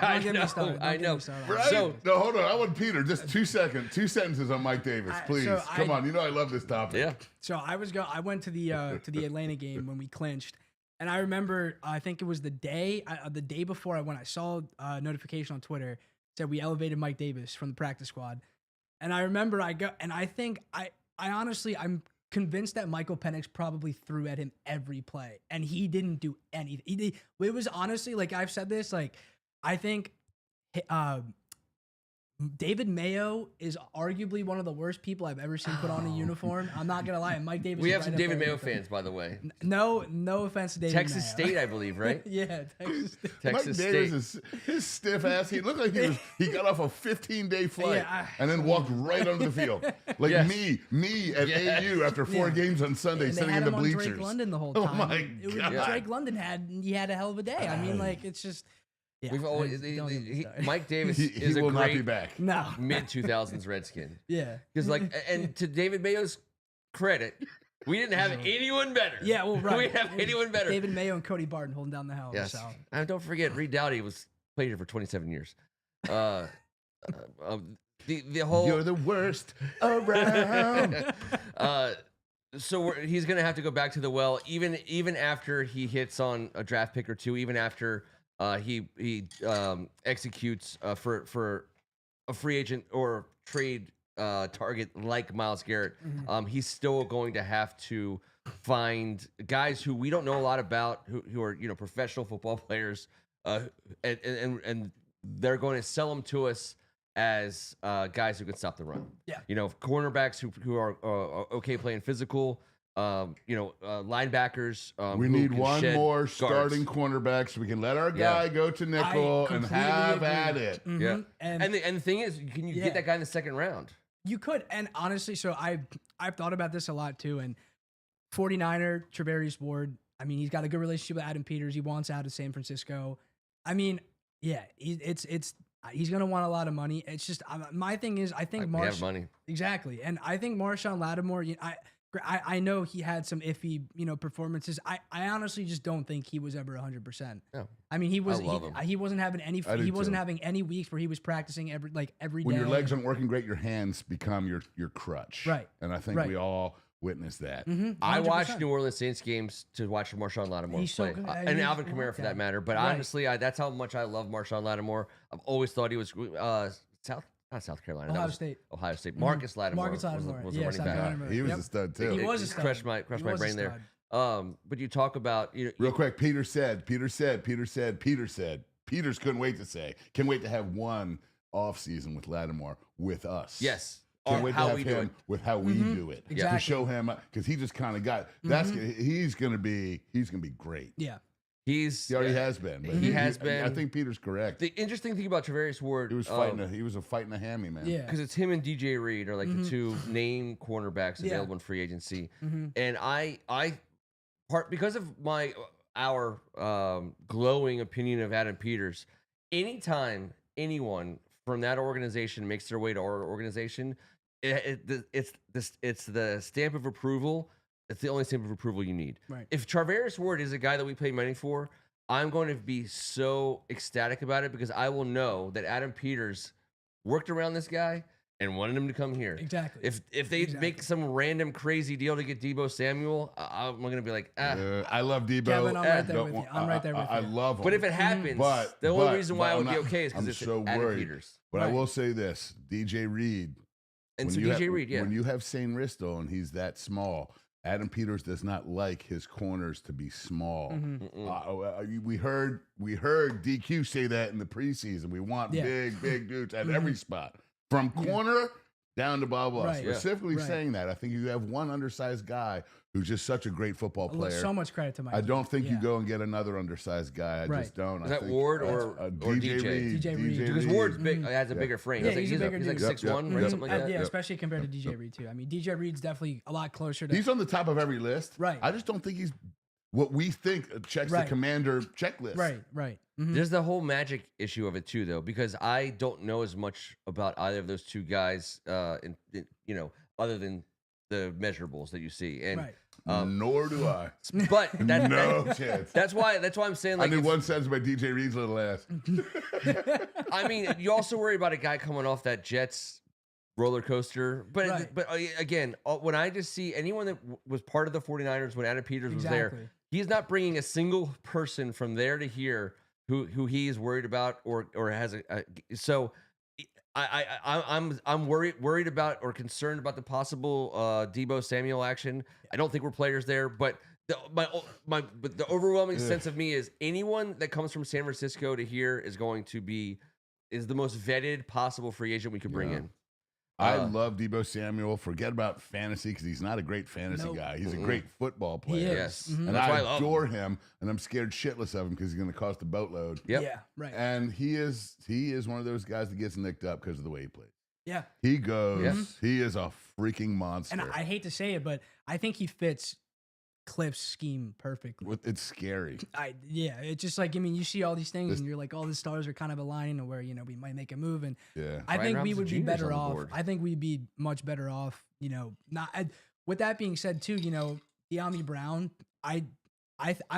I know. Right? So no, hold on. I want Peter. Just 2 seconds. 2 sentences on Mike Davis, please. Come on. I love this topic. Yeah. So I went to the Atlanta game when we clinched, and I remember I think it was the day before I went. I saw a notification on Twitter said we elevated Mike Davis from the practice squad, and I remember I'm convinced that Michael Penix probably threw at him every play, and he didn't do anything. It was honestly, like I've said this, like I think David Mayo is arguably one of the worst people I've ever seen put on a uniform. I'm not gonna lie. Mike Davis. We have some David Mayo fans, by the way. No offense to David Texas Mayo. State, I believe, right? Yeah, Texas State. Texas Mike State. Davis, his stiff ass. He looked like he got off a 15-day flight and then walked right onto the field. Like me at AU after 4 games on Sunday, and sitting they in had the him bleachers. on Drake London the whole time. Oh my God. Drake London had a hell of a day. I mean, like it's just. Yeah, We've always Mike Davis He is will a not be great back. No. mid 2000s Redskin. Yeah, Because and to David Mayo's credit, we didn't have anyone better. Yeah, well, right. We didn't have anyone better. David Mayo and Cody Barton holding down the house. Yes. So. And don't forget, Reed Dowdy played here for 27 years. The whole You're the worst around. So he's going to have to go back to the well, even after he hits on a draft pick or 2, even after he executes for a free agent or trade target like Myles Garrett. He's still going to have to find guys who we don't know a lot about, who are professional football players, and they're going to sell them to us as guys who can stop the run. Yeah. Cornerbacks who are okay playing physical. Linebackers. We who need can one shed more guards. starting cornerback so we can let our guy go to nickel and have at it. Yeah. And the thing is, can you get that guy in the second round? You could. And honestly, so I've thought about this a lot too. And 49er, Trevarius Ward, I mean, he's got a good relationship with Adam Peters. He wants out of San Francisco. I mean, yeah, he's going to want a lot of money. It's just, my thing is, I think We have money. Exactly. And I think Marshawn Lattimore, I know he had some iffy, performances. I honestly just don't think he was ever 100%. No. I mean, he wasn't having any I do too. having any weeks where he was practicing every day. When your legs aren't working great, your hands become your crutch. Right. And I think Right. we all witnessed that. I 100%. watched New Orleans Saints games to watch Marshawn Lattimore He's so play, good. and He's Alvin so Kamara for good. that matter. But Right. honestly, that's how much I love Marshawn Lattimore. I've always thought he was not South Carolina, that Ohio was State. Ohio State. Marcus Lattimore, Marcus Lattimore. was the Yeah, running South back. Carolina. He was Yep. a stud too. He was a It stud. crushed my He brain was a there. stud. But you talk about Real quick, Peter said. Peters couldn't wait to say. Can't wait to have one off season with Lattimore with us. yes, Can't on wait how to we have do him it. with how we do it. Exactly. To show him because he just kind of got he's gonna be great. Yeah. He already has been. But He has I been. think Peter's correct. The interesting thing about Travarius Ward, He was fighting a hammy, man. Yeah. because it's him and DJ Reed are like the two name cornerbacks Yeah. available in free agency, Mhm. and because of our glowing opinion of Adam Peters, anytime anyone from that organization makes their way to our organization, it's the stamp of approval. It's the only stamp of approval you need. Right. If Travarius Ward is a guy that we pay money for, I'm going to be so ecstatic about it because I will know that Adam Peters worked around this guy and wanted him to come here. Exactly. If they make some random crazy deal to get Debo Samuel, I'm going to be like, I love Debo. Kevin, I'm right there Don't with you. want- I'm right there with I you. love him. But if it happens, the only reason why I would be okay is because I'm it's so Adam worried. Peters. But I Right. will say this: DJ Reed. And so when you DJ have- Reed, yeah. When you have St. Risto and he's that small, Adam Peters does not like his corners to be small. We heard DQ say that in the preseason. We want big dudes at every spot, from corner down to blah blah. Right. Specifically Right. saying that, I think you have one undersized guy who's just such a great football player. So much credit to Mike. I don't think you Yeah. go and get another undersized guy. I Right. just don't. Is I that think Ward that's, or DJ DJ? Reed? DJ Reed. Because Ward's big, has a bigger frame. Yeah, He's he's a bigger like dude. 6'1", right? Yep. Something like that. Yeah, especially compared to DJ Reed too. I mean, DJ Reed's definitely a lot closer to. He's on the top of every list. Right. I just don't think he's what we think checks the Right. commander checklist. Right. Mhm. There's the whole magic issue of it too, though, because I don't know as much about either of those two guys, other than the measurables that you see. And Right. Nor do I. but that, No chance. that's why I'm saying, like, I knew one sentence about DJ Reed's little ass. I mean, you also worry about a guy coming off that Jets roller coaster. But Right. again, when I just see anyone that was part of the 49ers when Adam Peters was there, Exactly. he's not bringing a single person from there to here who he is worried about or has a so. I'm worried about or concerned about the possible Debo Samuel action. I don't think we're players there, but the overwhelming sense of me is anyone that comes from San Francisco to here is the most vetted possible free agent we could bring in. I love Debo Samuel. Forget about fantasy because he's not a great fantasy guy. He's a great football player. Yes. Mhm. And That's why I I love adore him, and I'm scared shitless of him because he's going to cost a boatload. Yep. Yeah. Right. And he is one of those guys that gets nicked up because of the way he plays. Yeah. He goes. Yeah. He is a freaking monster. And I hate to say it, but I think he fits Cliff's scheme perfectly. It's scary. It's just like, I mean, you see all these things and you're like, all the stars are kind of aligning to where, we might make a move. And Yeah. I think we Robinson would be Jr. 's better on the off. board. I think we'd be much better off, with that being said too, De'Ami Brown, I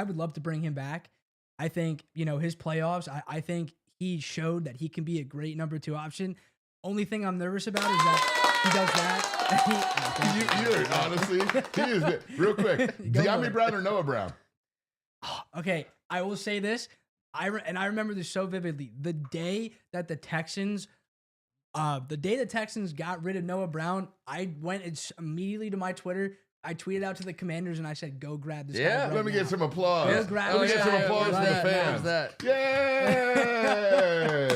would love to bring him back. I think, his playoffs, I think he showed that he can be a great number 2 option. Only thing I'm nervous about is that he does that. Honestly, he is real quick. Go for De'Ami it. Brown or Noah Brown? Okay, I will say this. I remember this so vividly. The day that the Texans got rid of Noah Brown, I went immediately to my Twitter. I tweeted out to the Commanders and I said, "Go grab this guy." Yeah, right Let me now." get some applause. Go grab Let me this get some guy applause right for the now. fans. That. Yay!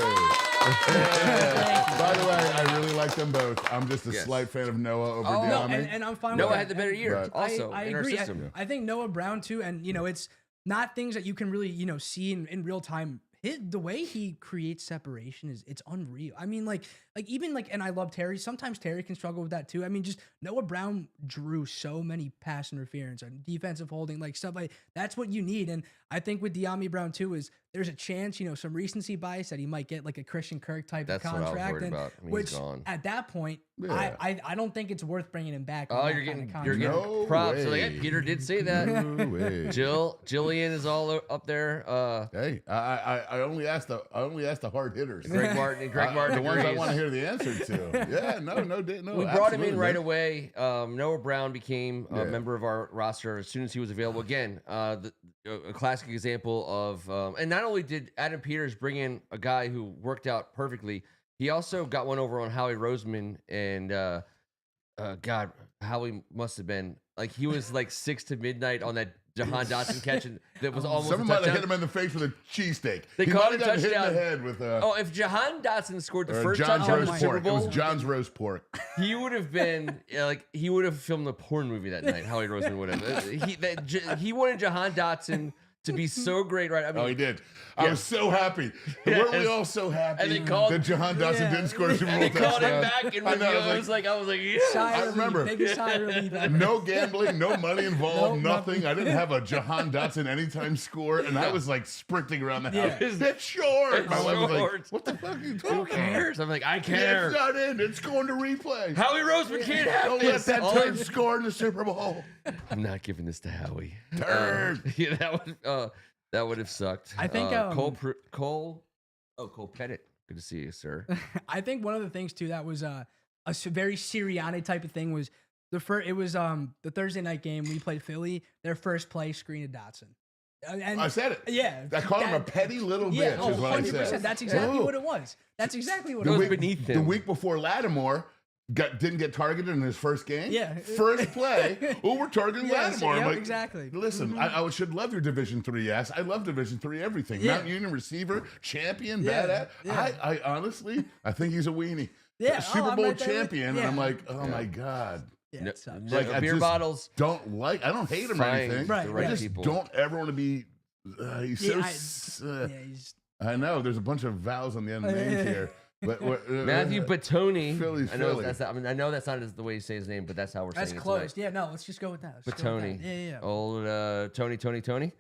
By the way, I really like them both. I'm just a Yes. slight fan of Noah over Oh, No, De'Ami. and I'm fine Noah with had that. the better year, Right. also I in our agree. system. I think Noah Brown too, and it's not things that you can really see in real time. The way he creates separation it's unreal. I mean, and I love Terry. Sometimes Terry can struggle with that too. I mean, just Noah Brown drew so many pass interference and defensive holding, stuff like that's what you need. And I think with De'Ami Brown too is there's a chance, some recency bias that he might get like a Christian Kirk type That's of what I was contract, worried about. I mean, he's which gone. at that point, Yeah. I don't think it's worth bringing him back. Oh, on you're that kind of getting contract. No props. So, way. yeah, Peter did say that. No way. Jillian is all up there. Hey, I only asked the hard hitters. Greg Martin. The ones I agrees. want to hear the answer to. Yeah, no. We brought him in absolutely, right man. away. Noah Brown became a Yeah. member of our roster as soon as he was available. Again, a classic example of, and not only did Adam Peters bring in a guy who worked out perfectly, he also got one over on Howie Roseman, and God, Howie must have been like he was like 6 to midnight on that Jahan Dotson catch, and that was almost Someone a might have hit touchdown. him in the face with a cheesesteak. They He called might it have got hit in touchdown. the head with Oh, if Jahan Dotson scored the or first John's touchdown in the roast Super pork. It was Bowl, John's roast pork. he would have been he would have filmed a porn movie that night. Howie Roseman would have. He wanted Jahan Dotson to be so great, right? I mean, Oh, he did. I was so happy. Weren't we all so happy And they called- that Jahan Dotson didn't score a Super Bowl they called him touchdown? back, and I know, I was like, yeah. Sigh I of relief, remember. biggest sigh of relief ever. No gambling, no money involved, Nope, nothing. I didn't have a Jahan Dotson anytime score, and I was like sprinting around the house. Yeah. It's short. It's My wife was like, short. "What the fuck are you Who talking about? cares? I'm like, I Yeah, care. it's not in. It's going to replay. Howie Roseman can't have Don't let this. that All turd I- score in the Super Bowl. I'm not giving this to Howie. Turd. Yeah, that would have sucked. I think, Cole Pettit. Good to see you, sir. I think one of the things too that was very Sirianni type of thing was the Thursday night game we played Philly. Their first play screen of Dotson. And I said it. yeah, I called him a petty little yeah, bitch, is what I 100%. said. That's exactly Oh. what it was. That's exactly what It it was was. beneath The him. week before Lattimore didn't get targeted in his first game. Yeah. First play. Oh, we're targeting Yes, Lattimore. I'm yep, like, exactly. Listen, I should love your Division III ass. I love Division III everything. Yeah. Mount Union receiver, champion, Yeah, badass. yeah. I honestly, I think he's a weenie. Yeah, oh, Super I'm Bowl right there with- champion. And yeah. I'm like, oh my God. Yeah, No, it sucks. Like, I beer just bottles. I don't hate him or Find anything. Right, the yeah. right I just people. don't ever want to be. He's Yeah, so. yeah, he's I know there's a bunch of vowels on the end of names here. But Matthew Batoni. Philly's I know Philly. that's not, I mean, I know that's not the way you say his name, but that's how we're that's saying it close. tonight. Yeah, no, let's just go with that. Let's go with Batoni. that. Yeah. Old Tony.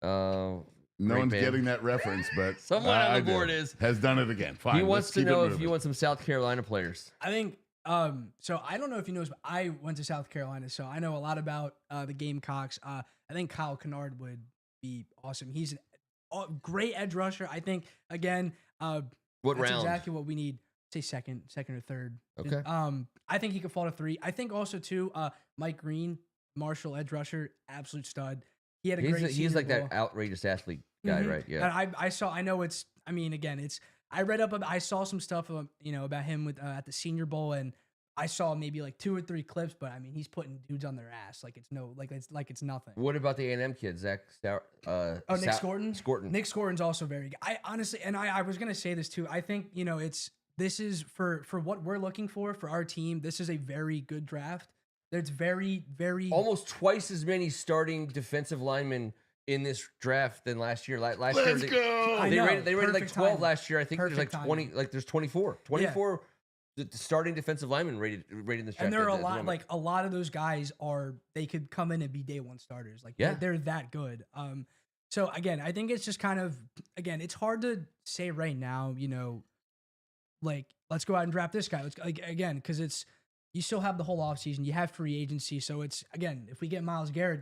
No Great one's band. getting that reference, but Someone on I the board did. is. Has done it again. Fine. He let's wants to keep it know if moving. you want some South Carolina players. I think so I don't know if you know this, but I went to South Carolina, so I know a lot about the Gamecocks. I think Kyle Kennard would be awesome. He's a great edge rusher. I think again, What that's round? exactly what we need. Say second or third. Okay. I think he could fall to 3. I think also too, Mike Green, Marshall edge rusher, absolute stud. He had a great He's Senior like Bowl. that outrageous athlete guy, Mhm. right? Yeah. And I know it's. I mean, again, it's. I read up. I saw some stuff, about him with at the Senior Bowl, and I saw maybe like 2 or 3 clips. But I mean, he's putting dudes on their ass like it's nothing. What about the A&M kid, Zach? Nick Scorton. Scorton. Nick Scorton's also very good. I honestly, and I was gonna say this too. I think this is for what we're looking for our team. This is a very good draft. There's very Almost twice as many starting defensive linemen in this draft than last year. Last Let's year, go. I They know. rated like Perfect 12 timing. last year. I think there's like Perfect 20. timing. Like there's 24. 24 the starting defensive linemen rated in this draft. And there are at a the lot, moment. like a lot of those guys they could come in and be day one starters. Like Yeah. they're that good. So again, I think it's just kind of, again, it's hard to say right now, like let's go out and draft this guy. Let's again, because you still have the whole offseason, you have free agency. So it's, again, if we get Myles Garrett,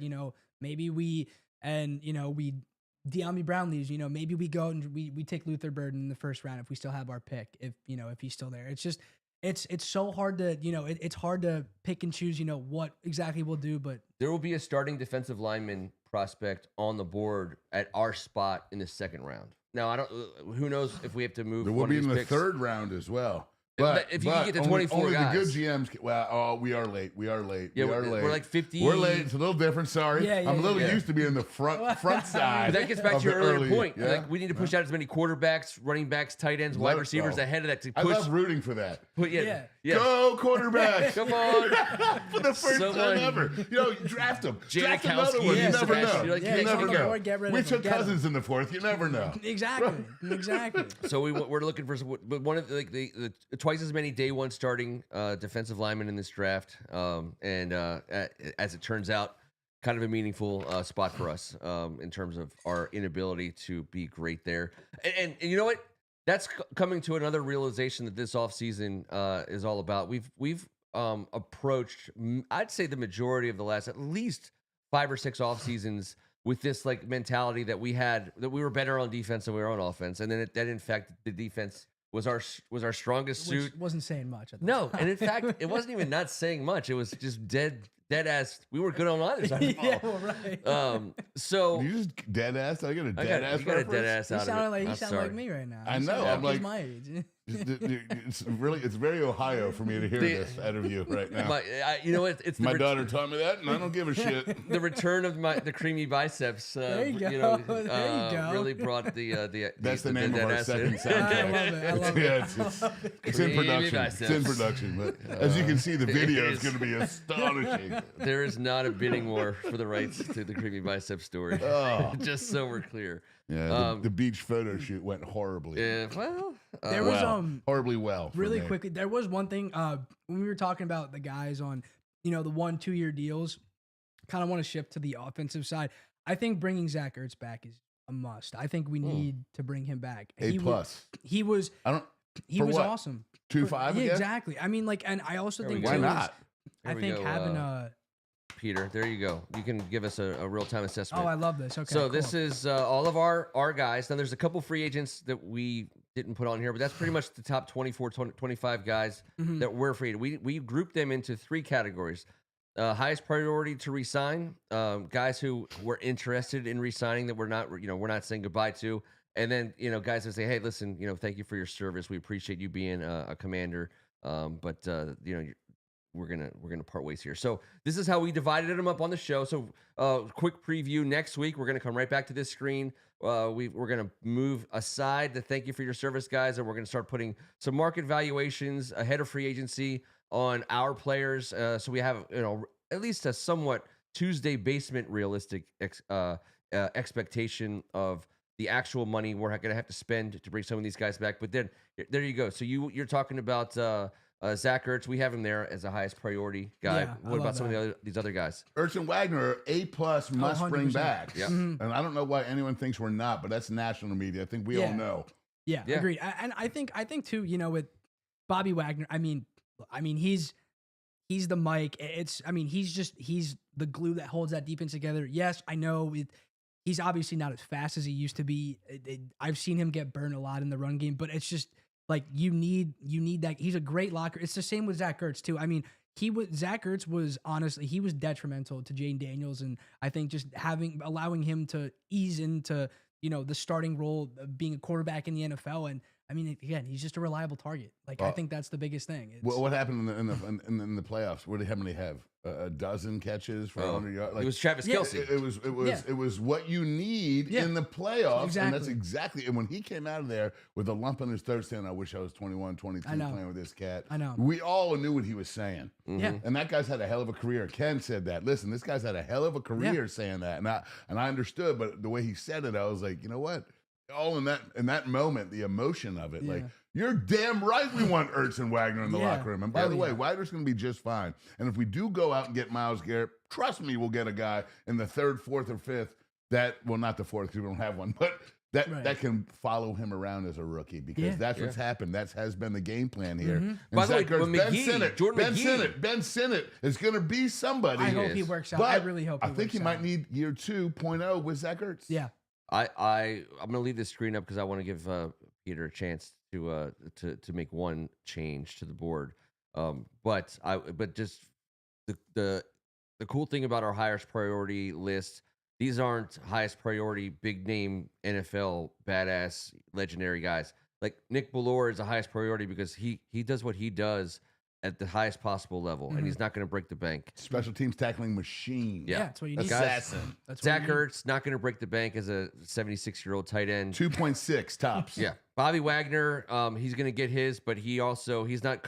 maybe we De'Ami Brown leaves, maybe we go and we take Luther Burden in the first round if we still have our pick, if he's still there. It's just, it's so hard to, it's hard to pick and choose, what exactly we'll do, but there will be a starting defensive lineman prospect on the board at our spot in the second round. Now, I don't. Who knows if we have to move? There will one be of in these the picks. third round as well. If you can get to 24 only guys. the good GMs. Well, we are late. We are late. Yeah, we are late. we're like 50. We're late. It's a little different. Sorry. Yeah, I'm a little yeah. used to being in the front side. But that gets back of to your the earlier early- point. yeah. Like we need to push out as many quarterbacks, running backs, tight ends, wide receivers ahead of that to I push. love rooting for that. Yeah. Go quarterback. Come on. For the first Someone- time ever. Draft him. Draft another Janikowski, one. yeah, You never Sebastian, know. you're like, You yeah, never take know. or get rid We of him, took get him. Cousins in the 4th. You never know. exactly. So we're looking for some, but one of the twice as many day one starting defensive linemen in this draft, and as it turns out, kind of a meaningful spot for us in terms of our inability to be great there. And you know what? That's coming to another realization that this offseason is all about. We've approached, I'd say, the majority of the last at least 5 or 6 off seasons with this like mentality that we were better on defense than we were on offense, and then that in fact the defense was our strongest suit. Which wasn't saying much. At the No, time. and in fact, it wasn't even not saying much. It was just dead ass. We were good on either side. Of the ball. Yeah, well, right. So You just dead ass. I got a dead ass. you got a dead reference? ass You out of sound it. like I'm sorry. me right now. I You know, sound I'm he's like- my age. It's very Ohio for me to hear this out of you right now. You know what? It's the My daughter taught me that, and I don't give a shit. the return of the creamy biceps. There you go. There you go. Really brought the That's the name of dead our ass second in. soundtrack. I love it. Yeah, it's in Creamy production. biceps. It's in production. But as you can see, the video is is. going to be astonishing. There is not a bidding war for the rights to the creamy biceps story. Oh. Just so we're clear. Yeah, the beach photo shoot went horribly. Yeah, well, There was horribly well. for really me. quickly. There was one thing when we were talking about the guys on the 1-2 year deals. Kind of want to shift to the offensive side. I think bringing Zach Ertz back is a must. I think we need to bring him back. A plus. He was I don't. he for was what? awesome. 2.5 Yeah, again? exactly. I mean, like, and I also There we think go. Why too, not? I Here we think go, having Peter, there you go. You can give us a real time assessment. Oh, I love this. Okay. So cool. this is all of our guys. Now there's a couple free agents that we didn't put on here, but that's pretty much the top 24, 25 guys Mhm. that we're free. We grouped them into 3 categories. Highest priority to resign, guys who were interested in resigning that we're not saying goodbye to. And then, guys that say, hey, listen, thank you for your service. We appreciate you being a commander. But we're gonna part ways here. So this is how we divided them up on the show. So quick preview next week. We're gonna come right back to this screen. We're gonna move aside the thank you for your service, guys, and we're gonna start putting some market valuations ahead of free agency on our players. So we have at least a somewhat Tuesday basement realistic expectation of the actual money we're going to have to spend to bring some of these guys back. But then there you go. So you're talking about Zach Ertz. We have him there as the highest priority guy. Yeah, I What about love some that. of these other guys? Ertz and Wagner are A+ must bring 100%. back. Yeah. Mhm. And I don't know why anyone thinks we're not, but that's national media. I think we all Yeah. know. Yeah, Yeah. agreed. And I think too, with Bobby Wagner, I mean he's the mic. He's the glue that holds that defense together. Yes, I know he's obviously not as fast as he used to be. I've seen him get burned a lot in the run game, but it's just like you need that. He's a great locker. It's the same with Zach Ertz too. I mean, Zach Ertz was honestly, he was detrimental to Jane Daniels, and I think just allowing him to ease into the starting role of being a quarterback in the NFL. And I mean, again, he's just a reliable target. Like, I think that's the biggest thing. What happened in the playoffs? How many have? A dozen catches for 100 yards. It was Travis Yeah. Kelce. It was what you need in the playoffs, and that's Exactly. exactly. And when he came out of there with a lump in his throat, saying, "I wish I was 21, 22 I know. playing with this cat," I know. we all knew what he was saying. Yeah. And that guy's had a hell of a career. Ken said that. Listen, this guy's had a hell of a career saying that, and I understood, but the way he said it, I was like, you know what? All in that moment, the emotion of it, like. You're damn right we want Ertz and Wagner in the locker room. And by the way, Wagner's going to be just fine. And if we do go out and get Myles Garrett, trust me, we'll get a guy in the 3rd, 4th, or 5th not the 4th because we don't have one, but that can follow him around as a rookie because that's what's happened. That has been the game plan here. And By the way, Zach Ertz, when Ben Sinnott is going to be somebody. I hope he works out. But I really hope I think works he might out. need year 2.0 with Zach Ertz. Yeah. I'm gonna leave this screen up because I want to give Peter a chance to make one change to the board. But just the cool thing about our highest priority list, these aren't highest priority big name NFL badass legendary guys. Like Nick Bellore is the highest priority because he does what he does at the highest possible level, and he's not going to break the bank. Special teams tackling machine. Yeah, that's what you need. Assassin. That's what Zach you need. Ertz not going to break the bank as a 76-year-old tight end. 2.6 tops. Yeah, Bobby Wagner, he's going to get his, but he's not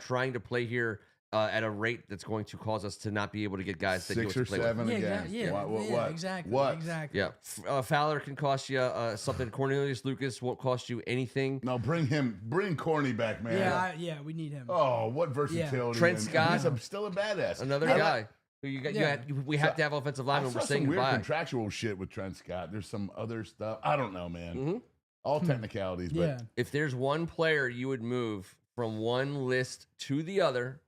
trying to play here at a rate that's going to cause us to not be able to get guys that 6 you or play 7 with. again. What? Exactly. What? Exactly. Yeah, Fowler can cost you something. Cornelius Lucas won't cost you anything. No, bring Corny back, man. Yeah, we need him. Oh, what versatility. Trent and Scott. he's still a badass. Another I guy. We have to have offensive linemen. We're saying some weird goodbye. contractual shit with Trent Scott. There's some other stuff. I don't know, man. Mm-hmm. All technicalities. But If there's one player you would move from one list to the other,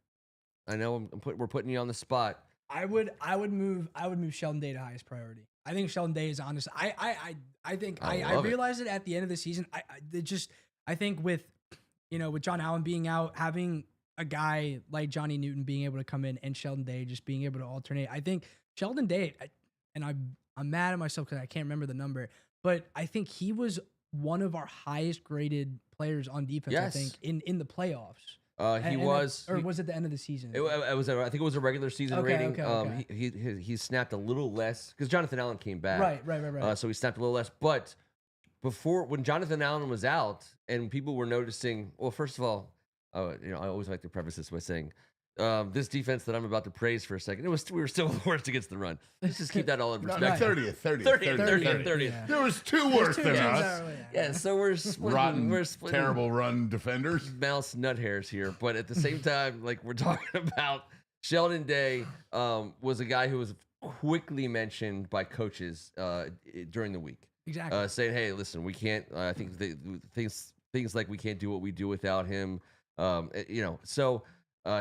I know we're putting you on the spot. I would move Sheldon Day to highest priority. I think Sheldon Day is honest. I realized it at the end of the season. I think with John Allen being out, having a guy like Johnny Newton being able to come in and Sheldon Day just being able to alternate. I think Sheldon Day, and I'm mad at myself because I can't remember the number, but I think he was one of our highest graded players on defense. Yes. I think in the playoffs. Was it the end of the season? I think it was a regular season rating. Okay. He snapped a little less because Jonathan Allen came back. Right. So he snapped a little less. But when Jonathan Allen was out and people were noticing, well, first of all, I always like to preface this by saying, this defense that I'm about to praise for a second, we were still the worst against the run. Let's just keep that all in perspective. 30th. Yeah. There was two worse than us. Yeah, so we're splitting. Rotten, we're splitting terrible run defenders. mouse nut hairs here, but at the same time, like we're talking about, Sheldon Day was a guy who was quickly mentioned by coaches during the week. Exactly. Saying, hey, listen, we can't. I think things like we can't do what we do without him. So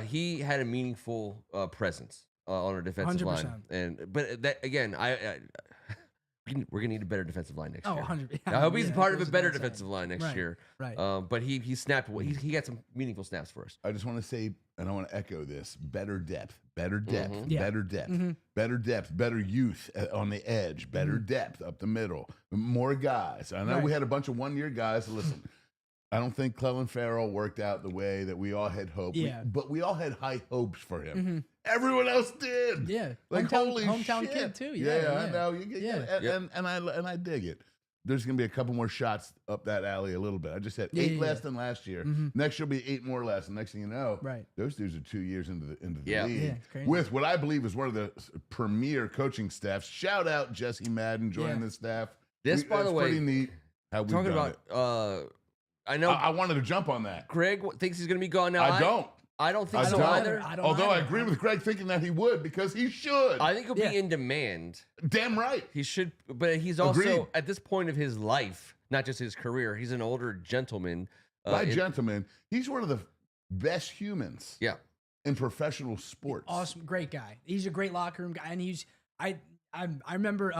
he had a meaningful presence on our defensive 100%. line, but that again, we're gonna need a better defensive line next year. 100. I hope he's part of a better defensive line next year. Right. But he snapped. He got some meaningful snaps for us. I just want to say, and I want to echo this: better depth, better youth on the edge, better depth up the middle, more guys. I know we had a bunch of one-year guys. Listen. I don't think Clellan Ferrell worked out the way that we all had hoped. Yeah. But we all had high hopes for him. Everyone else did. Yeah. Like hometown shit. kid too. Yeah, I know. And I dig it. There's gonna be a couple more shots up that alley a little bit. I just said 8 less than last year. Next year will be 8 more less. And next thing you know, those dudes are 2 years into the league. Yeah, it's crazy. With what I believe is one of the premier coaching staffs. Shout out Jesse Madden joining the staff. By the way, pretty neat how we've talking done about it. I know I wanted to jump on that. Greg thinks he's going to be gone now. I don't. I don't think so don't. either. Although I agree with Greg thinking that he would because he should. I think he'll be in demand. Damn right. He should, but he's also at this point of his life, not just his career. He's an older gentleman. Gentleman, he's one of the best humans. Yeah. In professional sports. Awesome, great guy. He's a great locker room guy, and I remember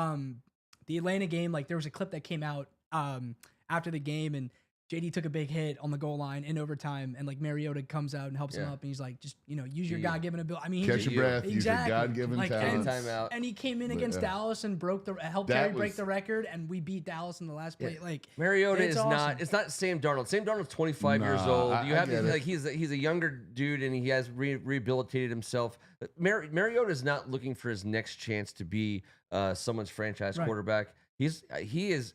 the Atlanta game. Like there was a clip that came out after the game, and JD took a big hit on the goal line in overtime, and like Mariota comes out and helps him up, and he's like, just use your God-given ability. I mean, catch your breath, use your exactly. God-given talent. Timeout. And he came in against Dallas and helped Terry break the record, and we beat Dallas in the last play. Like Mariota is awesome. not. It's not Sam Darnold. Sam Darnold's 25 years old. You have to like he's a younger dude, and he has rehabilitated himself. Mariota is not looking for his next chance to be someone's franchise quarterback. He is,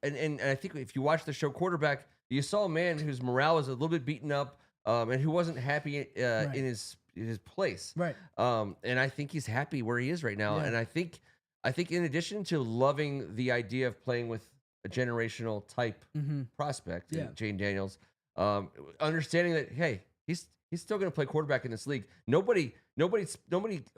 and I think if you watch the show Quarterback, you saw a man whose morale was a little bit beaten up, and who wasn't happy in his place. Right. And I think he's happy where he is right now. Yeah. And I think in addition to loving the idea of playing with a generational type prospect, Jane Daniels, understanding that hey, he's still going to play quarterback in this league. Nobody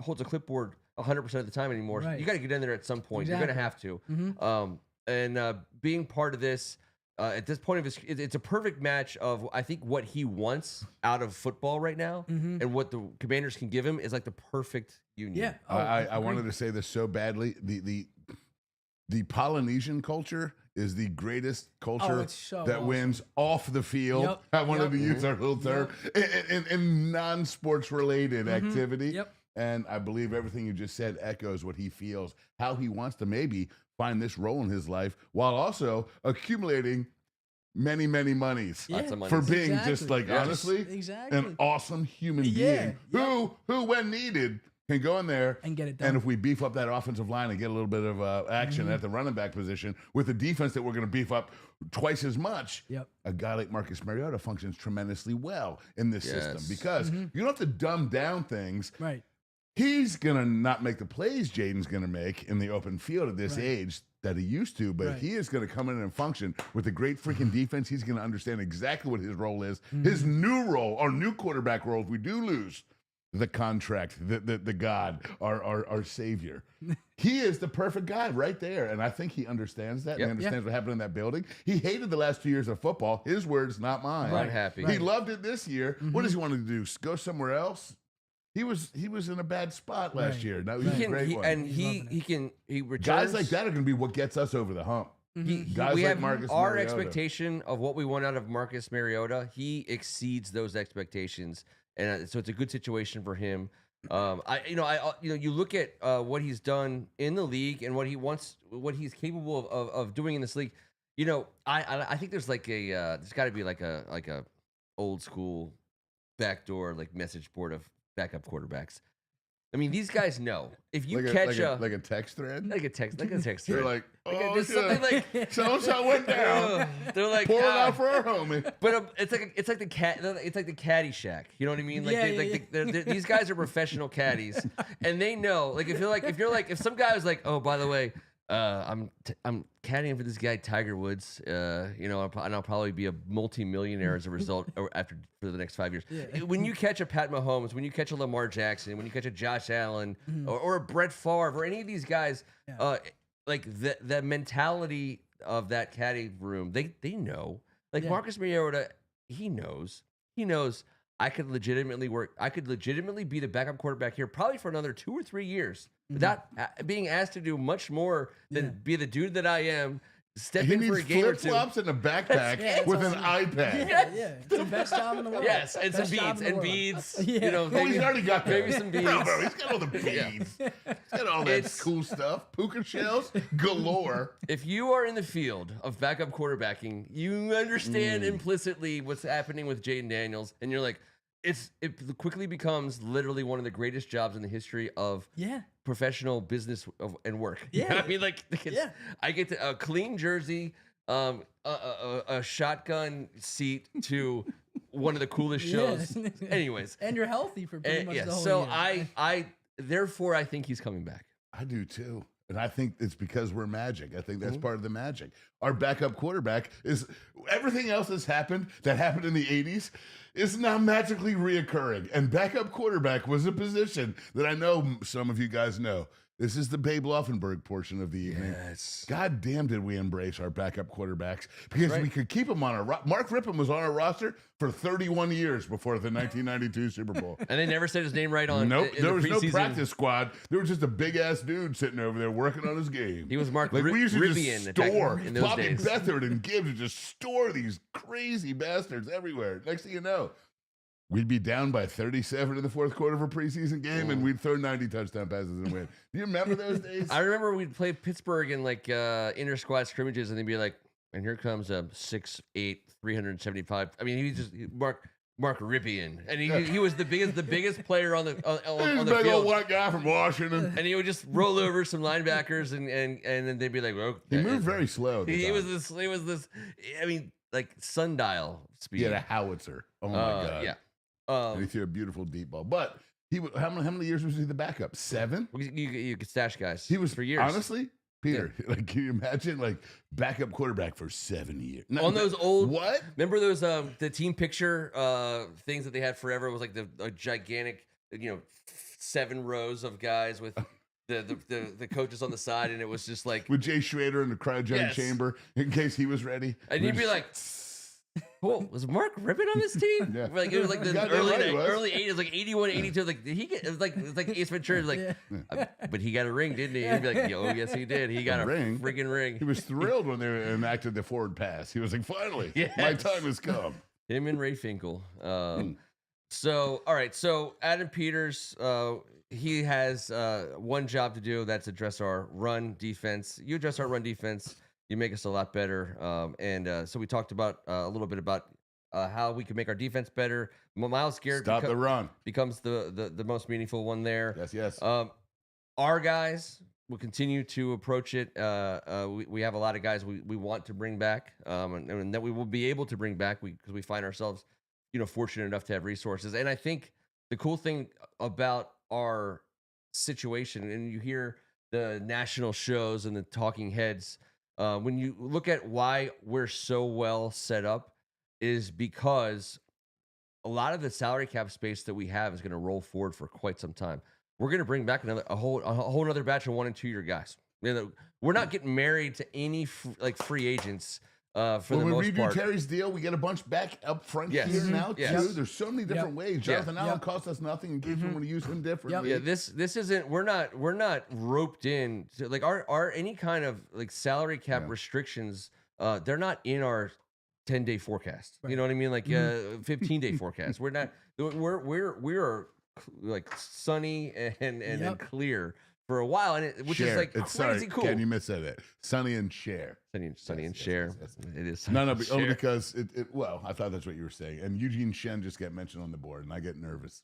holds a clipboard 100% of the time anymore. Right. You got to get in there at some point. Exactly. You're going to have to. And being part of this at this point of his, it's a perfect match of I think what he wants out of football right now, and what the Commanders can give him is like the perfect union. Yeah, I wanted to say this so badly. The Polynesian culture is the greatest culture that wins off the field. Yep. I wanted to use our little term in non-sports related activity. Yep. And I believe everything you just said echoes what he feels, how he wants to maybe find this role in his life while also accumulating many, many monies for being just like, honestly, an awesome human being who, when needed, can go in there and get it done. And if we beef up that offensive line and get a little bit of action at the running back position with the defense that we're going to beef up twice as much, a guy like Marcus Mariota functions tremendously well in this system because you don't have to dumb down things. Right. He's going to not make the plays Jaden's going to make in the open field at this age that he used to, but he is going to come in and function with a great freaking defense. He's going to understand exactly what his role is, his new role, or new quarterback role if we do lose the contract, the God, our savior. He is the perfect guy right there. And I think he understands that and understands what happened in that building. He hated the last 2 years of football. His words, not mine. Not happy. He loved it this year. What does he want to do? Go somewhere else? He was in a bad spot last year. Now he's a great one. And he returns. Guys like that are going to be what gets us over the hump. Guys we like have Marcus our Mariota. expectation of what we want out of Marcus Mariota. He exceeds those expectations, and so it's a good situation for him. You look at what he's done in the league and what he's capable of doing in this league. You know, I think there's like there's got to be like a old school backdoor like message board of backup quarterbacks. I mean, these guys know if you catch like a text thread, like a text thread. They're like, oh, just something like so went down. They're like, pour it out for our homie. But it's like the cat. It's like the caddy shack. You know what I mean? Like, these guys are professional caddies, and they know. Like if some guy was like, oh, by the way, I'm caddying for this guy Tiger Woods. And I'll probably be a multi-millionaire as a result for the next 5 years. Yeah. When you catch a Pat Mahomes, when you catch a Lamar Jackson, when you catch a Josh Allen or a Brett Favre or any of these guys, like the mentality of that caddy room, they know. Like Marcus Mariota, he knows. I could legitimately be the backup quarterback here probably for another 2 or 3 years without being asked to do much more than be the dude that I am. Step in for a game or two. Flip-flops and a backpack with an iPad. It's the best job in the world. Yes, and some beads. Yeah. You know, He's already got that. Maybe some beads. Bro, he's got all the beads. He's got all that cool stuff. Puka shells galore. If you are in the field of backup quarterbacking, you understand implicitly what's happening with Jaden Daniels, and you're like, it quickly becomes literally one of the greatest jobs in the history of professional business and work. Yeah. I mean, like, I get a clean jersey, a shotgun seat to one of the coolest shows. Anyways. And you're healthy for pretty much the whole so year. Therefore, I think he's coming back. I do too. And I think it's because we're magic. I think that's part of the magic. Our backup quarterback is everything else that happened in the 80s is now magically reoccurring. And backup quarterback was a position that I know some of you guys know. This is the Babe Laufenberg portion of the evening. Yes. God damn, did we embrace our backup quarterbacks because we could keep them on our Mark Rippon was on our roster for 31 years before the 1992 Super Bowl. And they never said his name right on. Nope, there was no practice squad. There was just a big ass dude sitting over there working on his game. He was Mark we used to Rivian just store in those Bobby days. Beathard and Gibbs would just store these crazy bastards everywhere. Next thing you know, we'd be down by 37 in the fourth quarter of a preseason game, and we'd throw 90 touchdown passes and win. Do you remember those days? I remember we'd play Pittsburgh in like inter squad scrimmages, and they'd be like, and here comes a 6'8", 375. I mean, he was just Mark Rivian, and he was the biggest player on the big field. old white guy from Washington, and he would just roll over some linebackers, and then they'd be like, well, he moved very slow. He was this. I mean, like sundial speed. He had a howitzer. Oh my god. Yeah. And he threw a beautiful deep ball. But how many years was he the backup? 7? You could stash guys. He was for years. Honestly, Peter, like, can you imagine like backup quarterback for 7 years? On those old what? Remember those the team picture things that they had forever? It was like a gigantic 7 rows of guys with the coaches on the side, and it was just like with Jay Schrader in the cryogenic chamber in case he was ready. And you'd be like, cool. Was Mark Rippon on this team? Yeah. Like it was like the early 80s, like 81, 82. Like did he get? It was like Ace Ventura. Like, but he got a ring, didn't he? He'd be like, oh yes, he did. He got a ring. freaking ring. He was thrilled when they enacted the forward pass. He was like, finally, my time has come. Him and Ray Finkel. So all right. So Adam Peters, he has one job to do. That's address our run defense. You address our run defense, you make us a lot better. So we talked about a little bit about how we can make our defense better. Myles Garrett Stop the run becomes the most meaningful one there. Yes. Our guys will continue to approach it. We have a lot of guys we want to bring back, and that we will be able to bring back because we find ourselves, fortunate enough to have resources. And I think the cool thing about our situation, and you hear the national shows and the talking heads, when you look at why we're so well set up, is because a lot of the salary cap space that we have is going to roll forward for quite some time. We're going to bring back a whole other batch of 1 and 2 year guys. You know, we're not getting married to any free agents for the when we most redo part. Terry's deal, we get a bunch back up front Yes. here now Yes. too. There's so many different ways. Jonathan Allen cost us nothing in case we want to use him differently. Yeah, this isn't. We're not roped in to like our any kind of like salary cap restrictions. They're not in our 10-day forecast. You know what I mean? Like 15-day forecast. We're not. We are like sunny and clear for a while, and which is like crazy cool. Ken, you missaid it. Sunny and share. Sunny and share. It is. No, but only because well, I thought that's what you were saying. And Eugene Shen just got mentioned on the board, and I get nervous.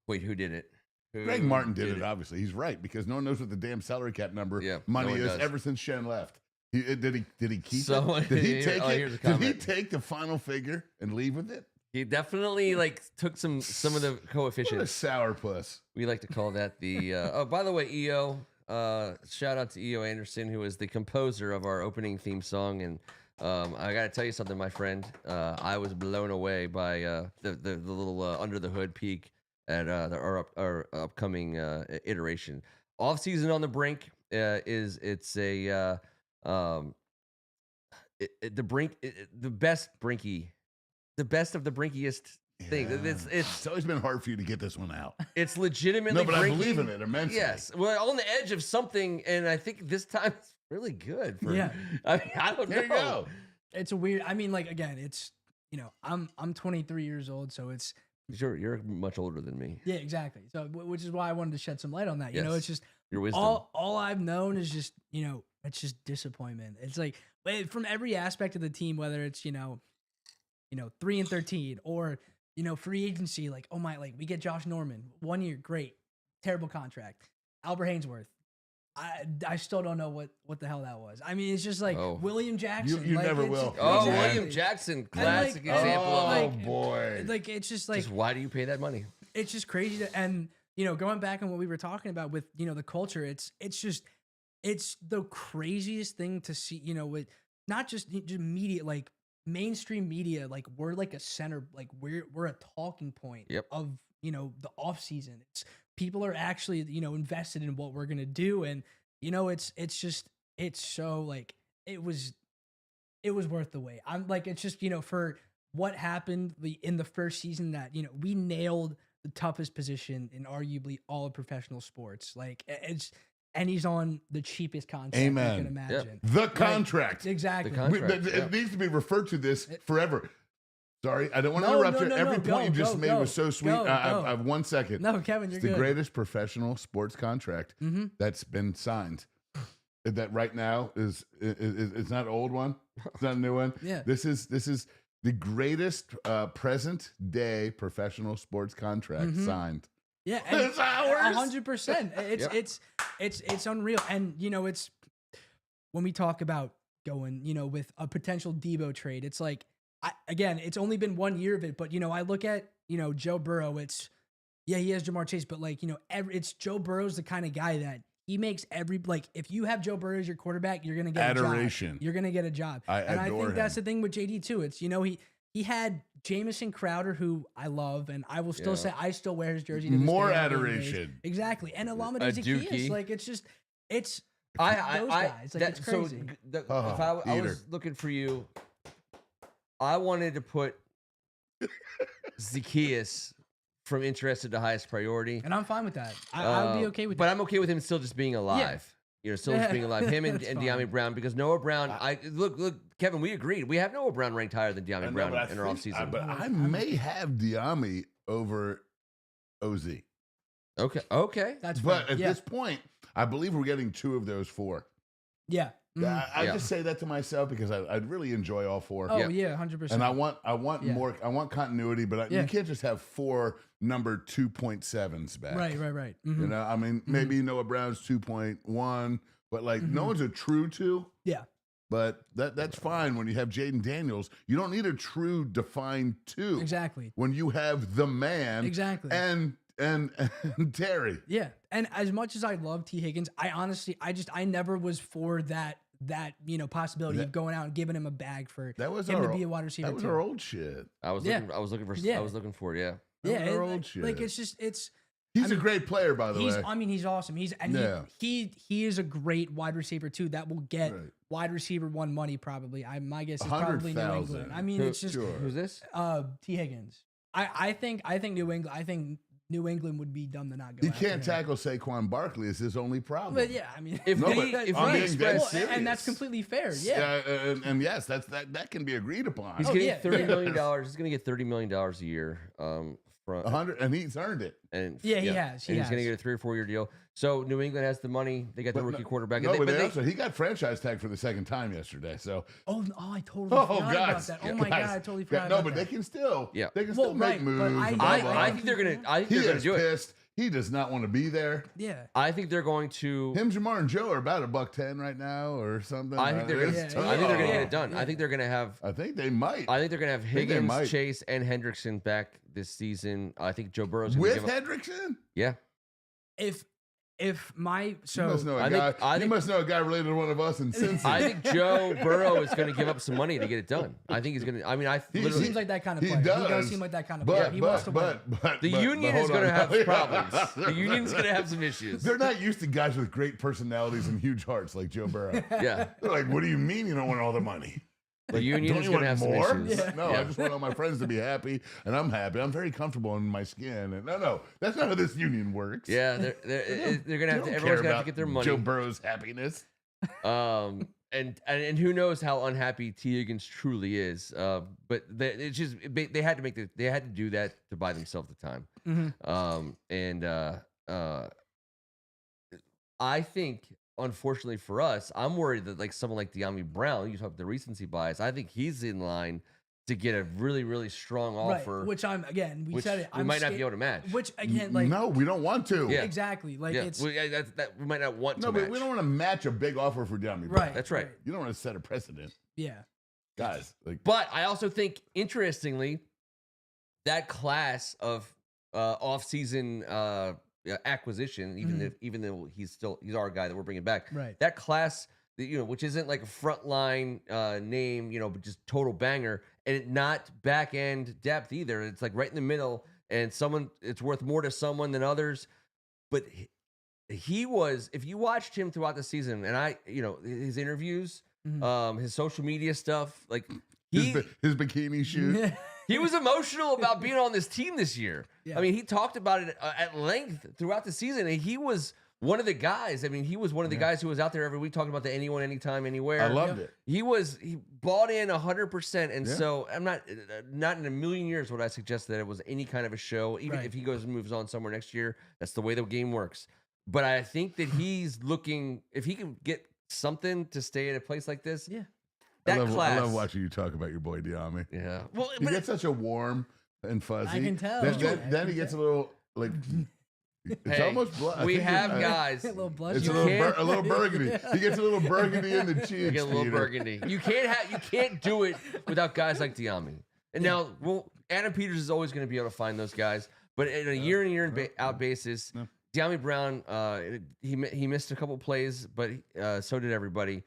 Wait, who did it? Greg Martin did it. Obviously, he's right because no one knows what the damn salary cap number money is ever since Shen left. Did he keep it? Did he take it? Did he take the final figure and leave with it? He definitely like took some of the coefficients. What a sourpuss. We like to call that the. Oh, by the way, EO. Shout out to EO Anderson, who is the composer of our opening theme song, and I got to tell you something, my friend. I was blown away by the little under the hood peek at our upcoming iteration. Offseason on the Brink the Brink, the best Brinky. The best of the Brinkiest thing. It's always been hard for you to get this one out. It's legitimately but Brinky. I believe in it immensely. Yes, we're on the edge of something, and I think this time it's really good. I mean, I don't know. There you go. It's a weird. I mean, like again, it's I'm 23 years old, so it's you're much older than me. Yeah, exactly. So which is why I wanted to shed some light on that. Yes. It's just your wisdom. All I've known is just it's just disappointment. It's like from every aspect of the team, whether it's 3-13 or free agency, like we get Josh Norman 1 year, great, terrible contract. Albert Hainsworth, I still don't know what the hell that was. I mean, it's just like William Jackson. You never will. Exactly. William Jackson, classic example of boy. Like it's just like why do you pay that money? It's just crazy and going back on what we were talking about with the culture, it's the craziest thing to see. With not just media, like mainstream media, like we're like a center, like we're a talking point of the off season. It's people are actually invested in what we're gonna do, and it's so like it was worth the wait. I'm like it's just for what happened in the first season that we nailed the toughest position in arguably all of professional sports. Like and he's on the cheapest contract you can imagine. The contract. Exactly. The contract. It needs to be referred to this forever. Sorry, I don't want to interrupt you. Every point you just made was so sweet. I have 1 second. No, Kevin, you're good. It's the greatest professional sports contract that's been signed. That right now is it's not an old one. It's not a new one. Yeah. This is the greatest present day professional sports contract signed. Yeah, it's ours. 100%. It's unreal, and it's when we talk about going, with a potential Debo trade. It's like, it's only been 1 year of it, but I look at Joe Burrow. It's he has Jamar Chase, but it's Joe Burrow's the kind of guy that he makes if you have Joe Burrow as your quarterback, you're gonna get adoration. A job. You're gonna get a job, and I think that's the thing with JD too. It's he had Jamison Crowder, who I love, and I will still say I still wear his jersey. To this More day, adoration, exactly. And Olamide Zaccheaus, like it's those guys. Like it's crazy. If I was looking for you, I wanted to put Zaccheaus from interested to highest priority, and I'm fine with that. I would be okay with that. But I'm okay with him still just being alive. Still just being alive. Him and De'Ami Brown, because Noah Brown. Look, Kevin, we agreed. We have Noah Brown ranked higher than De'Ami Brown in our offseason. But I may have De'Ami over OZ. Okay. That's but at this point, I believe we're getting 2 of those 4. Yeah. I just say that to myself because I'd really enjoy all 4. Oh yeah, 100%. And I want more. I want continuity, but you can't just have 4 number 2.7s back. Right. Mm-hmm. I mean, maybe Noah Brown's 2.1, but no one's a true 2. Yeah. But that's fine when you have Jaden Daniels. You don't need a true defined 2. Exactly. When you have the man. Exactly. And Terry. Yeah. And as much as I love T. Higgins, I honestly, I never was for that that possibility of going out and giving him a bag for That was him our to be a wide receiver. That was too. our old shit. I was Yeah. looking for it. Yeah. Yeah, That was our old shit. like it's. He's a great player, by the way. I mean, he's awesome. He is a great wide receiver too. That will get wide receiver one money probably. My guess is probably New 100,000. England. I mean, it's just Who's this? T Higgins. I think New England. I think New England would be dumb to not go. He after can't him. tackle Saquon Barkley. Is his only problem. But yeah, I mean, If No, they, but if I'm they being dead express, serious. and that's completely fair. Yeah. And yes, that can be agreed upon. he's Oh, getting yeah. $30 million. He's going to get $30 million a year. From 100, and he's earned it. and Yeah, he has. and he's going to get a 3 or 4 year deal. So New England has the money. They got the rookie quarterback. No, and but also, he got franchise tag for the second time yesterday. So, I totally forgot about that. Oh my god, I totally forgot. No, about but that. they can still, Yeah. they can still make right, but moves. I- and blah, I- blah. I think they're going to. I think he they're going is to do it. pissed. He does not want to be there. Yeah. I think they're going to. Him, Jamar, and Joe are about $110 right now, or something. I think they're going It's to. I think they're going to get it tough. done. I think they're going to have. I think they might. I think they're going to have think they might. Higgins, Chase, and Hendrickson back this season. I think Joe Burrow's going to With give up. Hendrickson? Yeah. If my You so must know a I guy. think- I you think- must know a guy related to one of us in Cincy. I think Joe Burrow is going to give up some money to get it done. I think he's going to. I mean, he literally. seems like that kind of he player. He does. does seem like that kind of but, player. He wants to win. The union is going to have problems. The union's going to have some issues. They're not used to guys with great personalities and huge hearts like Joe Burrow. Yeah. They're like, what do you mean you don't want all the money? The union Don't is you going to want have some more? issues. Yeah. No, Yeah. I just want all my friends to be happy, and I'm happy. I'm very comfortable in my skin. And no, that's not how this union works. Yeah, they're going to have They to. don't Everyone's care going to have about to get their money. Joe Burrow's happiness. And who knows how unhappy T Higgins truly is. But it's just they had to do that to buy themselves the time. I think, unfortunately for us, I'm worried that like someone like De'Ami Brown, you talk about the recency bias. I think he's in line to get a really, really strong offer, Right. Which we which said it. we might not be able to match. Which again, like No, we don't want to. Yeah. exactly, like yeah, it's we might not want No, to match. but we don't want to match a big offer for De'Ami Brown. right. That's right. You don't want to set a precedent, Yeah. guys. Like, But I also think, interestingly, that class of off-season acquisition, even though he's our guy that we're bringing back, Right. that class, which isn't like a frontline name, but just total banger, and not back end depth either. It's like right in the middle, and it's worth more to someone than others. But he was, if you watched him throughout the season, and his interviews, his social media stuff, like his bikini shoot. he was emotional about being on this team this year. Yeah. I mean, he talked about it at length throughout the season, and he was one of the guys. I mean, he was one of the guys who was out there every week talking about the anyone, anytime, anywhere. I loved it. He bought in 100%, and Yeah. so I'm not in a million years would I suggest that it was any kind of a show. Even Right. if he goes and moves on somewhere next year, that's the way the game works. But I think that he's looking, if he can get something to stay at a place like this, Yeah. that I class. love watching you talk about your boy De'Ami. Yeah. Well, He but gets such a warm and fuzzy. I can tell. Then he gets a little like. It's Hey, almost blood. we have guys. A little blush. It's You a little, can't- a little burgundy. He gets a little burgundy in the cheeks. You get a little Peter. burgundy. You can't do it without guys like De'Ami. And now, Adam Peters is always going to be able to find those guys. But in a year in, year in out basis, De'Ami Brown, he missed a couple plays, but so did everybody.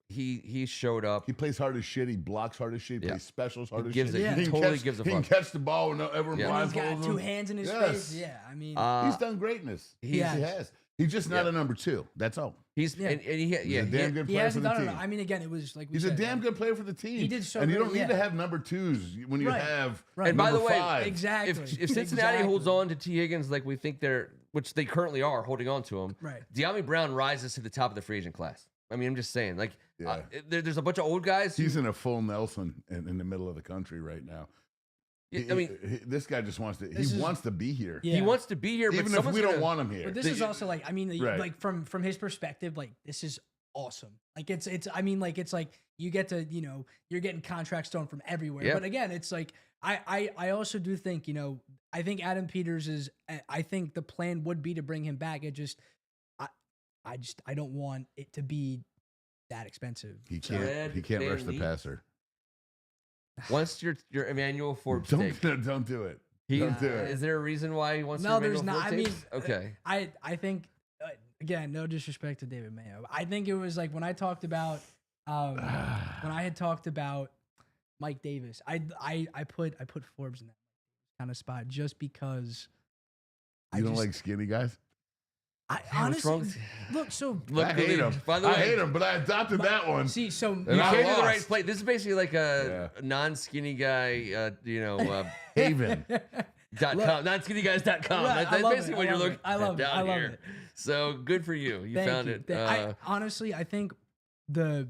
He showed up. He plays hard as shit. He blocks hard as shit. He Yeah. plays specials hard He as gives shit. a- he can totally catch, gives a He can fuck. catch the ball when everyone Yeah. And he's got blindfolds two him. hands in his Yes. face. Yeah, I mean, He's done greatness. He He has. has. He's just not Yeah. a number two. That's all. He's Yeah. and he He's a damn good he player for hasn't the done team. it. I mean, again, it was like we He's a said, damn good player for the team. He did so and you good, don't need yeah. to have number twos when you Right. have Right. And by the number way, five. Exactly. if Cincinnati holds Exactly. on to T. Higgins like we think which they currently are holding on to him, Right. De'Ami Brown rises to the top of the free agent class. I mean, I'm just saying, like, Yeah. there's a bunch of old guys. He's in a full Nelson in the middle of the country right now. I mean, this guy just wants to. This He is- wants to be here, Yeah. he wants to be here, but even if someone's we don't gonna- want him here. But this is also like, I mean, Right. like from his perspective, like this is awesome. Like it's I mean, like it's like you get to, you're getting contracts thrown from everywhere. Yep. But again, it's like I also do think, I think Adam Peters is, I think the plan would be to bring him back. It just I don't want it to be that expensive. He So- can't. He can't rush the Lee. passer. Once your Emmanuel Forbes Don't take, don't do it. he, Don't do it. is there a reason why he wants No, to? there's not. I mean, okay. I think again, no disrespect to David Mayo. I think it was like when I talked about when I had talked about Mike Davis. I put Forbes in that kind of spot just because You don't like skinny guys? I Yeah, what's wrong honestly with look. So I hate him. By the way, I hate him, but I adopted that one. see, so And you I came to the lost. right place. This is basically like a non-skinny guy, Haven. .com, nonskinnyguys.com. Right, That's I love basically it, what I you're love looking it, I love it, down I love here. it. So good for you. You Thank found you. it. I honestly, I think the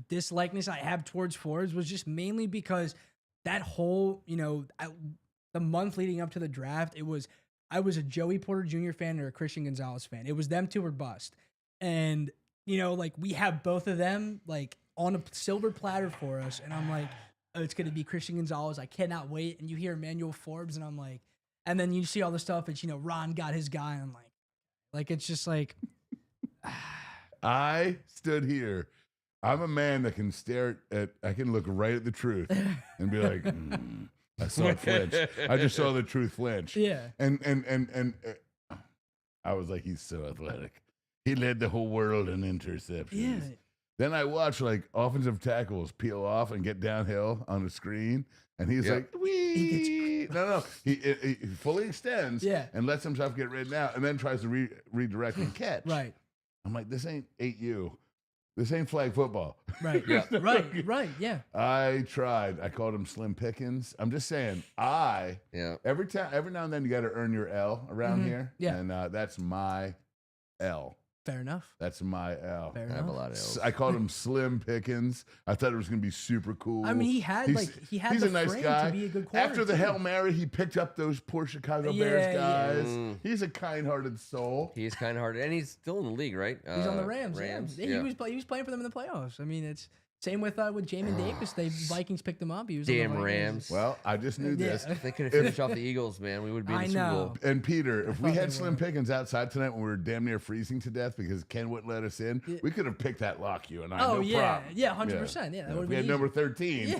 dislikeness I have towards Forbes was just mainly because that whole, the month leading up to the draft, I was a Joey Porter Jr. fan or a Christian Gonzalez fan. It was them two or bust. And, like we have both of them like on a silver platter for us. And I'm like, oh, it's going to be Christian Gonzalez. I cannot wait. And you hear Emmanuel Forbes and I'm like, and then you see all the stuff. It's, Ron got his guy. And I'm like, it's just like, I stood here. I'm a man that can I can look right at the truth and be like, I saw it flinch. I just saw the truth flinch. yeah. And I was like, he's so athletic. He led the whole world in interceptions. Yeah. Then I watch like offensive tackles peel off and get downhill on the screen, and he's like, "Wee!" He fully extends, and lets himself get ridden out, and then tries to redirect and catch. Right. I'm like, this ain't 8U. This ain't flag football. Right. Yeah. Right. Yeah. I tried. I called him Slim Pickens. I'm just saying, every now and then you got to earn your L around here. Yeah. And that's my L. Fair enough. That's my L. Fair I have a enough. lot of L's. I called him Slim Pickens. I thought it was going to be super cool. I mean, he had he's the a nice frame guy. to be a good corner. After the too. Hail Mary, he picked up those poor Chicago Bears guys. He's a kind-hearted soul. He is kind of hard, and he's still in the league, right? He's on the Rams. Rams. Yeah. He was playing for them in the playoffs. I mean, it's same with Jamin Davis. The Vikings picked him up. He was Damn on the Rams. Well, I just knew this. If they could have finished off the Eagles, man, we would be in the Super Bowl. And Peter, if we thought had they Slim were. Pickens outside tonight when we were damn near freezing to death because Ken wouldn't let us in, we could have picked that lock, you and I. Oh no yeah, problem. yeah, 100%. Yeah, that If would we had be number 13.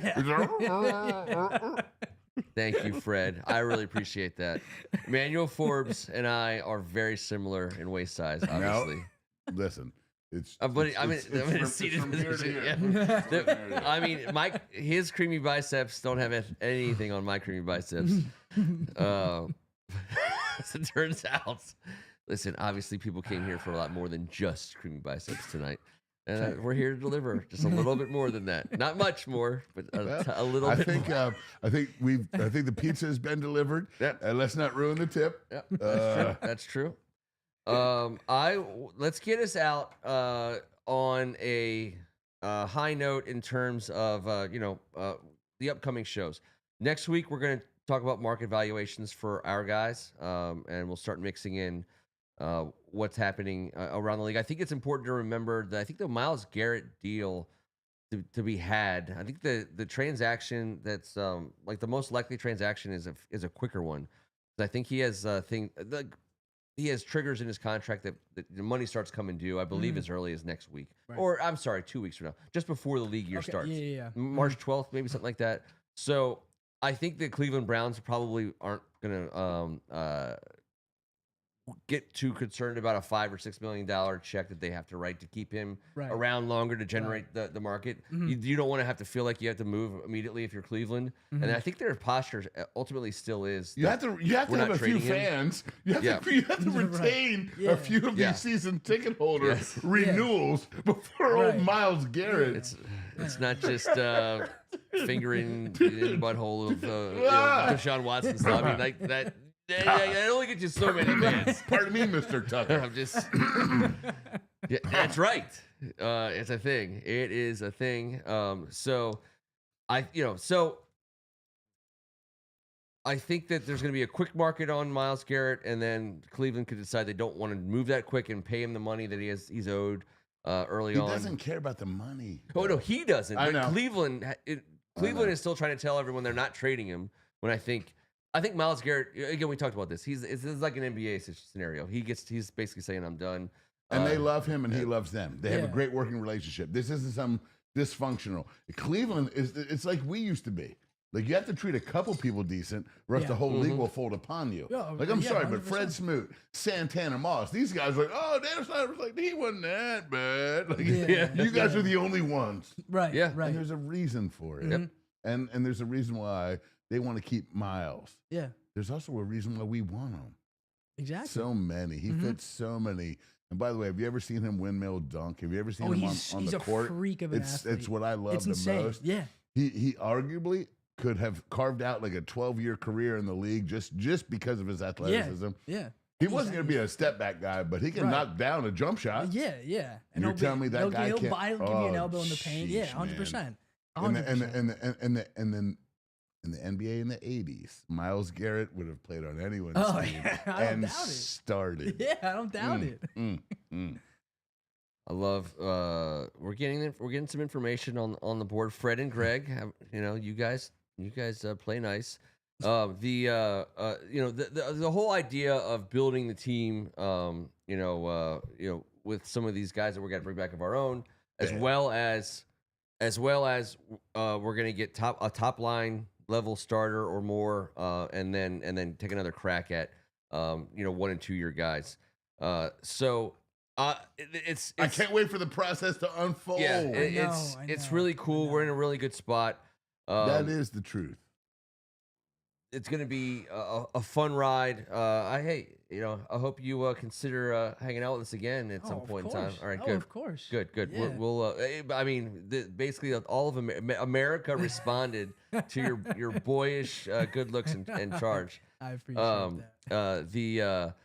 Thank you, Fred. I really appreciate that. Emmanuel Forbes and I are very similar in waist size, obviously. Listen, it's. But it's, I'm in a it's seated from here to position. here. Yeah. I mean, his creamy biceps don't have anything on my creamy biceps. As it turns out, listen, obviously people came here for a lot more than just creamy biceps tonight. And we're here to deliver just a little bit more than that. Not much more, but a little bit more. I think the pizza has been delivered. Yep. Let's not ruin the tip. Yep, that's true. Let's get us out on a high note in terms of the upcoming shows. Next week we're going to talk about market valuations for our guys, and we'll start mixing in what's happening around the league. I think it's important to remember that I think the Myles Garrett deal to be had. I think the transaction that's like the most likely transaction is a quicker one. I think he has he has triggers in his contract that the money starts coming due, I believe, as early as next week. Right. Or, I'm sorry, 2 weeks from now, just before the league year starts. Yeah. March 12th, maybe something like that. So I think the Cleveland Browns probably aren't going to get too concerned about a $5 or $6 million check that they have to write to keep him around longer to generate the market. You don't want to have to feel like you have to move immediately if you're Cleveland. And I think their posture ultimately still is. You have to have a few fans. You have to retain a few of these season ticket holder renewals before old Myles Garrett. It's not just fingering the butthole of Deshaun Watson stuff. I mean, like that. I only get you so many fans. Pardon me, Mr. Tucker. I'm just. Yeah, that's right. It's a thing. It is a thing. So I think that there's going to be a quick market on Myles Garrett, and then Cleveland could decide they don't want to move that quick and pay him the money that he's owed early on. He doesn't care about the money. Oh no, he doesn't. I But know. Cleveland is still trying to tell everyone they're not trading him. When I think Myles Garrett, again, we talked about this. It's like an NBA scenario. He's basically saying, I'm done. And they love him and he loves them. They have a great working relationship. This isn't some dysfunctional. Cleveland it's like we used to be. Like you have to treat a couple people decent, or else the whole league will fold upon you. Yeah, Like I'm sorry, 100%. but Fred Smoot, Santana Moss, these guys were like, oh, Dan Snyder was like, he wasn't that bad. Like, you guys are the only ones. Right. Yeah. Right. And there's a reason for it. Yep. And there's a reason why they want to keep Miles. Yeah. There's also a reason why we want him. Exactly. So many. He fits so many. And by the way, have you ever seen him windmill dunk? Have you ever seen him on he's the a court? freak of an athlete. It's what I love It's the insane. most. Yeah. He arguably could have carved out like a 12-year career in the league just because of his athleticism. Yeah. He wasn't going to be a step back guy, but he can knock down a jump shot. Yeah. Yeah. And you're telling me that guy he'll can't? He'll give you an elbow in the paint. Yeah. 100%. And then in the NBA in the 80s, Myles Garrett would have played on anyone's team and started. Yeah, I don't doubt it. I love we're getting some information on the board. Fred and Greg have, you guys play nice. The whole idea of building the team, with some of these guys that we're gonna bring back of our own, as well as we're gonna get a top line level starter or more, and then take another crack at 1 and 2 year guys. It's I can't wait for the process to unfold. Yeah, I it's know, really cool. We're in a really good spot. That is the truth. It's going to be a fun ride. I hope you consider hanging out with us again at some point in time. All right, good. Of course. Good. Yeah. We'll basically all of America responded to your boyish good looks and charge. I appreciate that.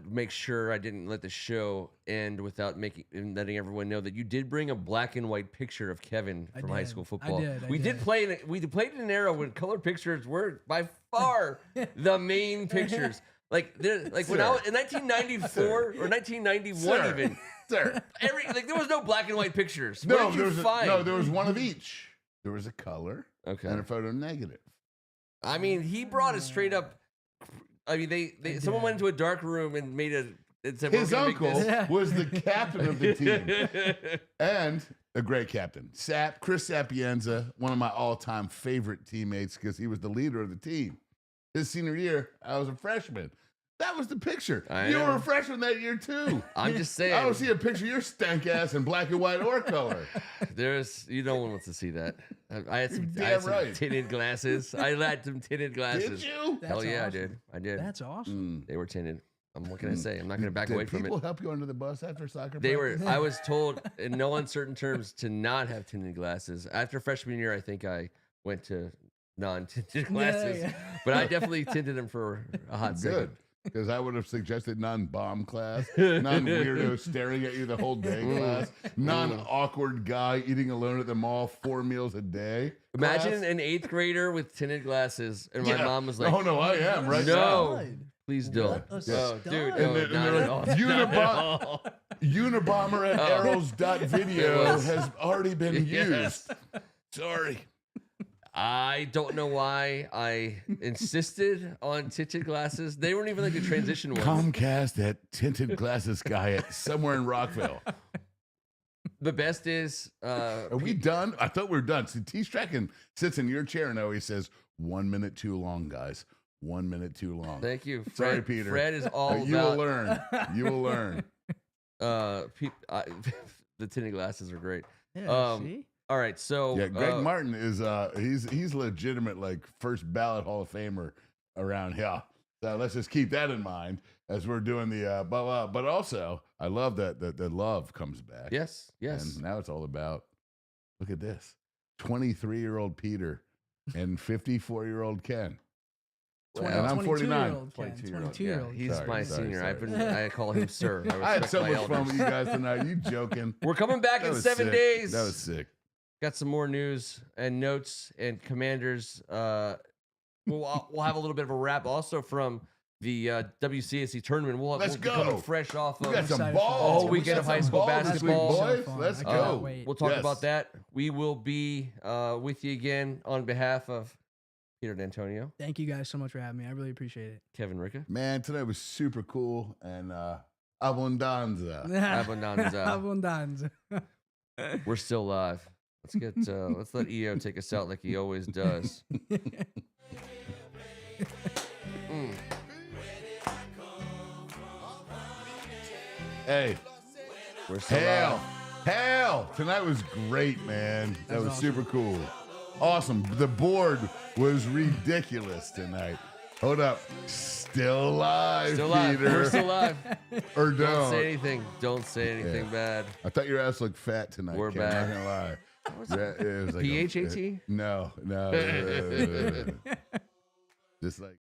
Make sure I didn't let the show end without letting everyone know that you did bring a black and white picture of Kevin from high school football. We played in an era when color pictures were by far the main pictures. When I was in 1994 or 1991 even. Sir. There was no black and white pictures. No, Where did you find? there was one of each. There was a color and a photo negative. I mean, he brought it straight up. I mean, someone went into a dark room and made it said, his uncle was the captain of the team and a great captain. Chris Sapienza, one of my all-time favorite teammates because he was the leader of the team. His senior year, I was a freshman. That was the picture. You were a freshman that year too. I'm just saying. I don't see a picture of your stank ass in black and white or color. No one wants to see that. I had some right. tinted glasses. I had some tinted glasses. Did you? Hell yeah, awesome. I did. That's awesome. They were tinted. What can I say? I'm not going to back away from it. Did people help you under the bus after soccer? I was told in no uncertain terms to not have tinted glasses. After freshman year, I think I went to non-tinted glasses. Yeah. But I definitely tinted them for a hot second. Because I would have suggested non-bomb class, non-weirdo staring at you the whole day class, non-awkward guy eating alone at the mall 4 meals a day. Imagine class. an 8th grader with tinted glasses, and my mom was like, "Oh no, I am right no, now." please don't." Oh, dude, And no, not at all. Unabomber at arrows.video has already been used. Sorry. I don't know why I insisted on tinted glasses. They weren't even like the transition ones. Comcast at tinted glasses guy at somewhere in Rockville. The best is... Are we done? I thought we were done. See, T. Strachan sits in your chair and always says, 1 minute too long, guys. 1 minute too long. Thank you. Sorry, Peter. Fred is all about... You will learn. You will learn. The tinted glasses are great. Yeah, see? All right, so... Yeah, Greg Martin is he's legitimate, like, first ballot Hall of Famer around here. So let's just keep that in mind as we're doing the but also I love that the love comes back. Yes. And now it's all about, look at this, 23-year-old Peter and 54-year-old Ken. Well, and I'm 49. 22-year-old. He's my senior. I call him sir. I had so much fun with you guys tonight. You joking? We're coming back in 7 days. That was sick. Got some more news and notes and Commanders. We'll have a little bit of a wrap also from the WCSC tournament. We'll be coming fresh off of we got some excited balls. for whole weekend of high school basketball. Boys. So Let's I go. cannot wait. We'll talk about that. We will be with you again on behalf of Peter D'Antonio. Thank you guys so much for having me. I really appreciate it. Kevin Ricca. Man, tonight was super cool and abundanza. Abundanza. Abundanza. We're still live. Let's let EO take us out like he always does. Hey, We're so hail! Tonight was great, man. That was awesome. super cool. Awesome. The board was ridiculous tonight. Hold up. Still alive, Still alive. Peter. We're still alive. Or Don't say anything. Don't say anything Yeah. bad. I thought your ass looked fat tonight. We're Ken, back. Not gonna lie. It was like PHAT? No. Just like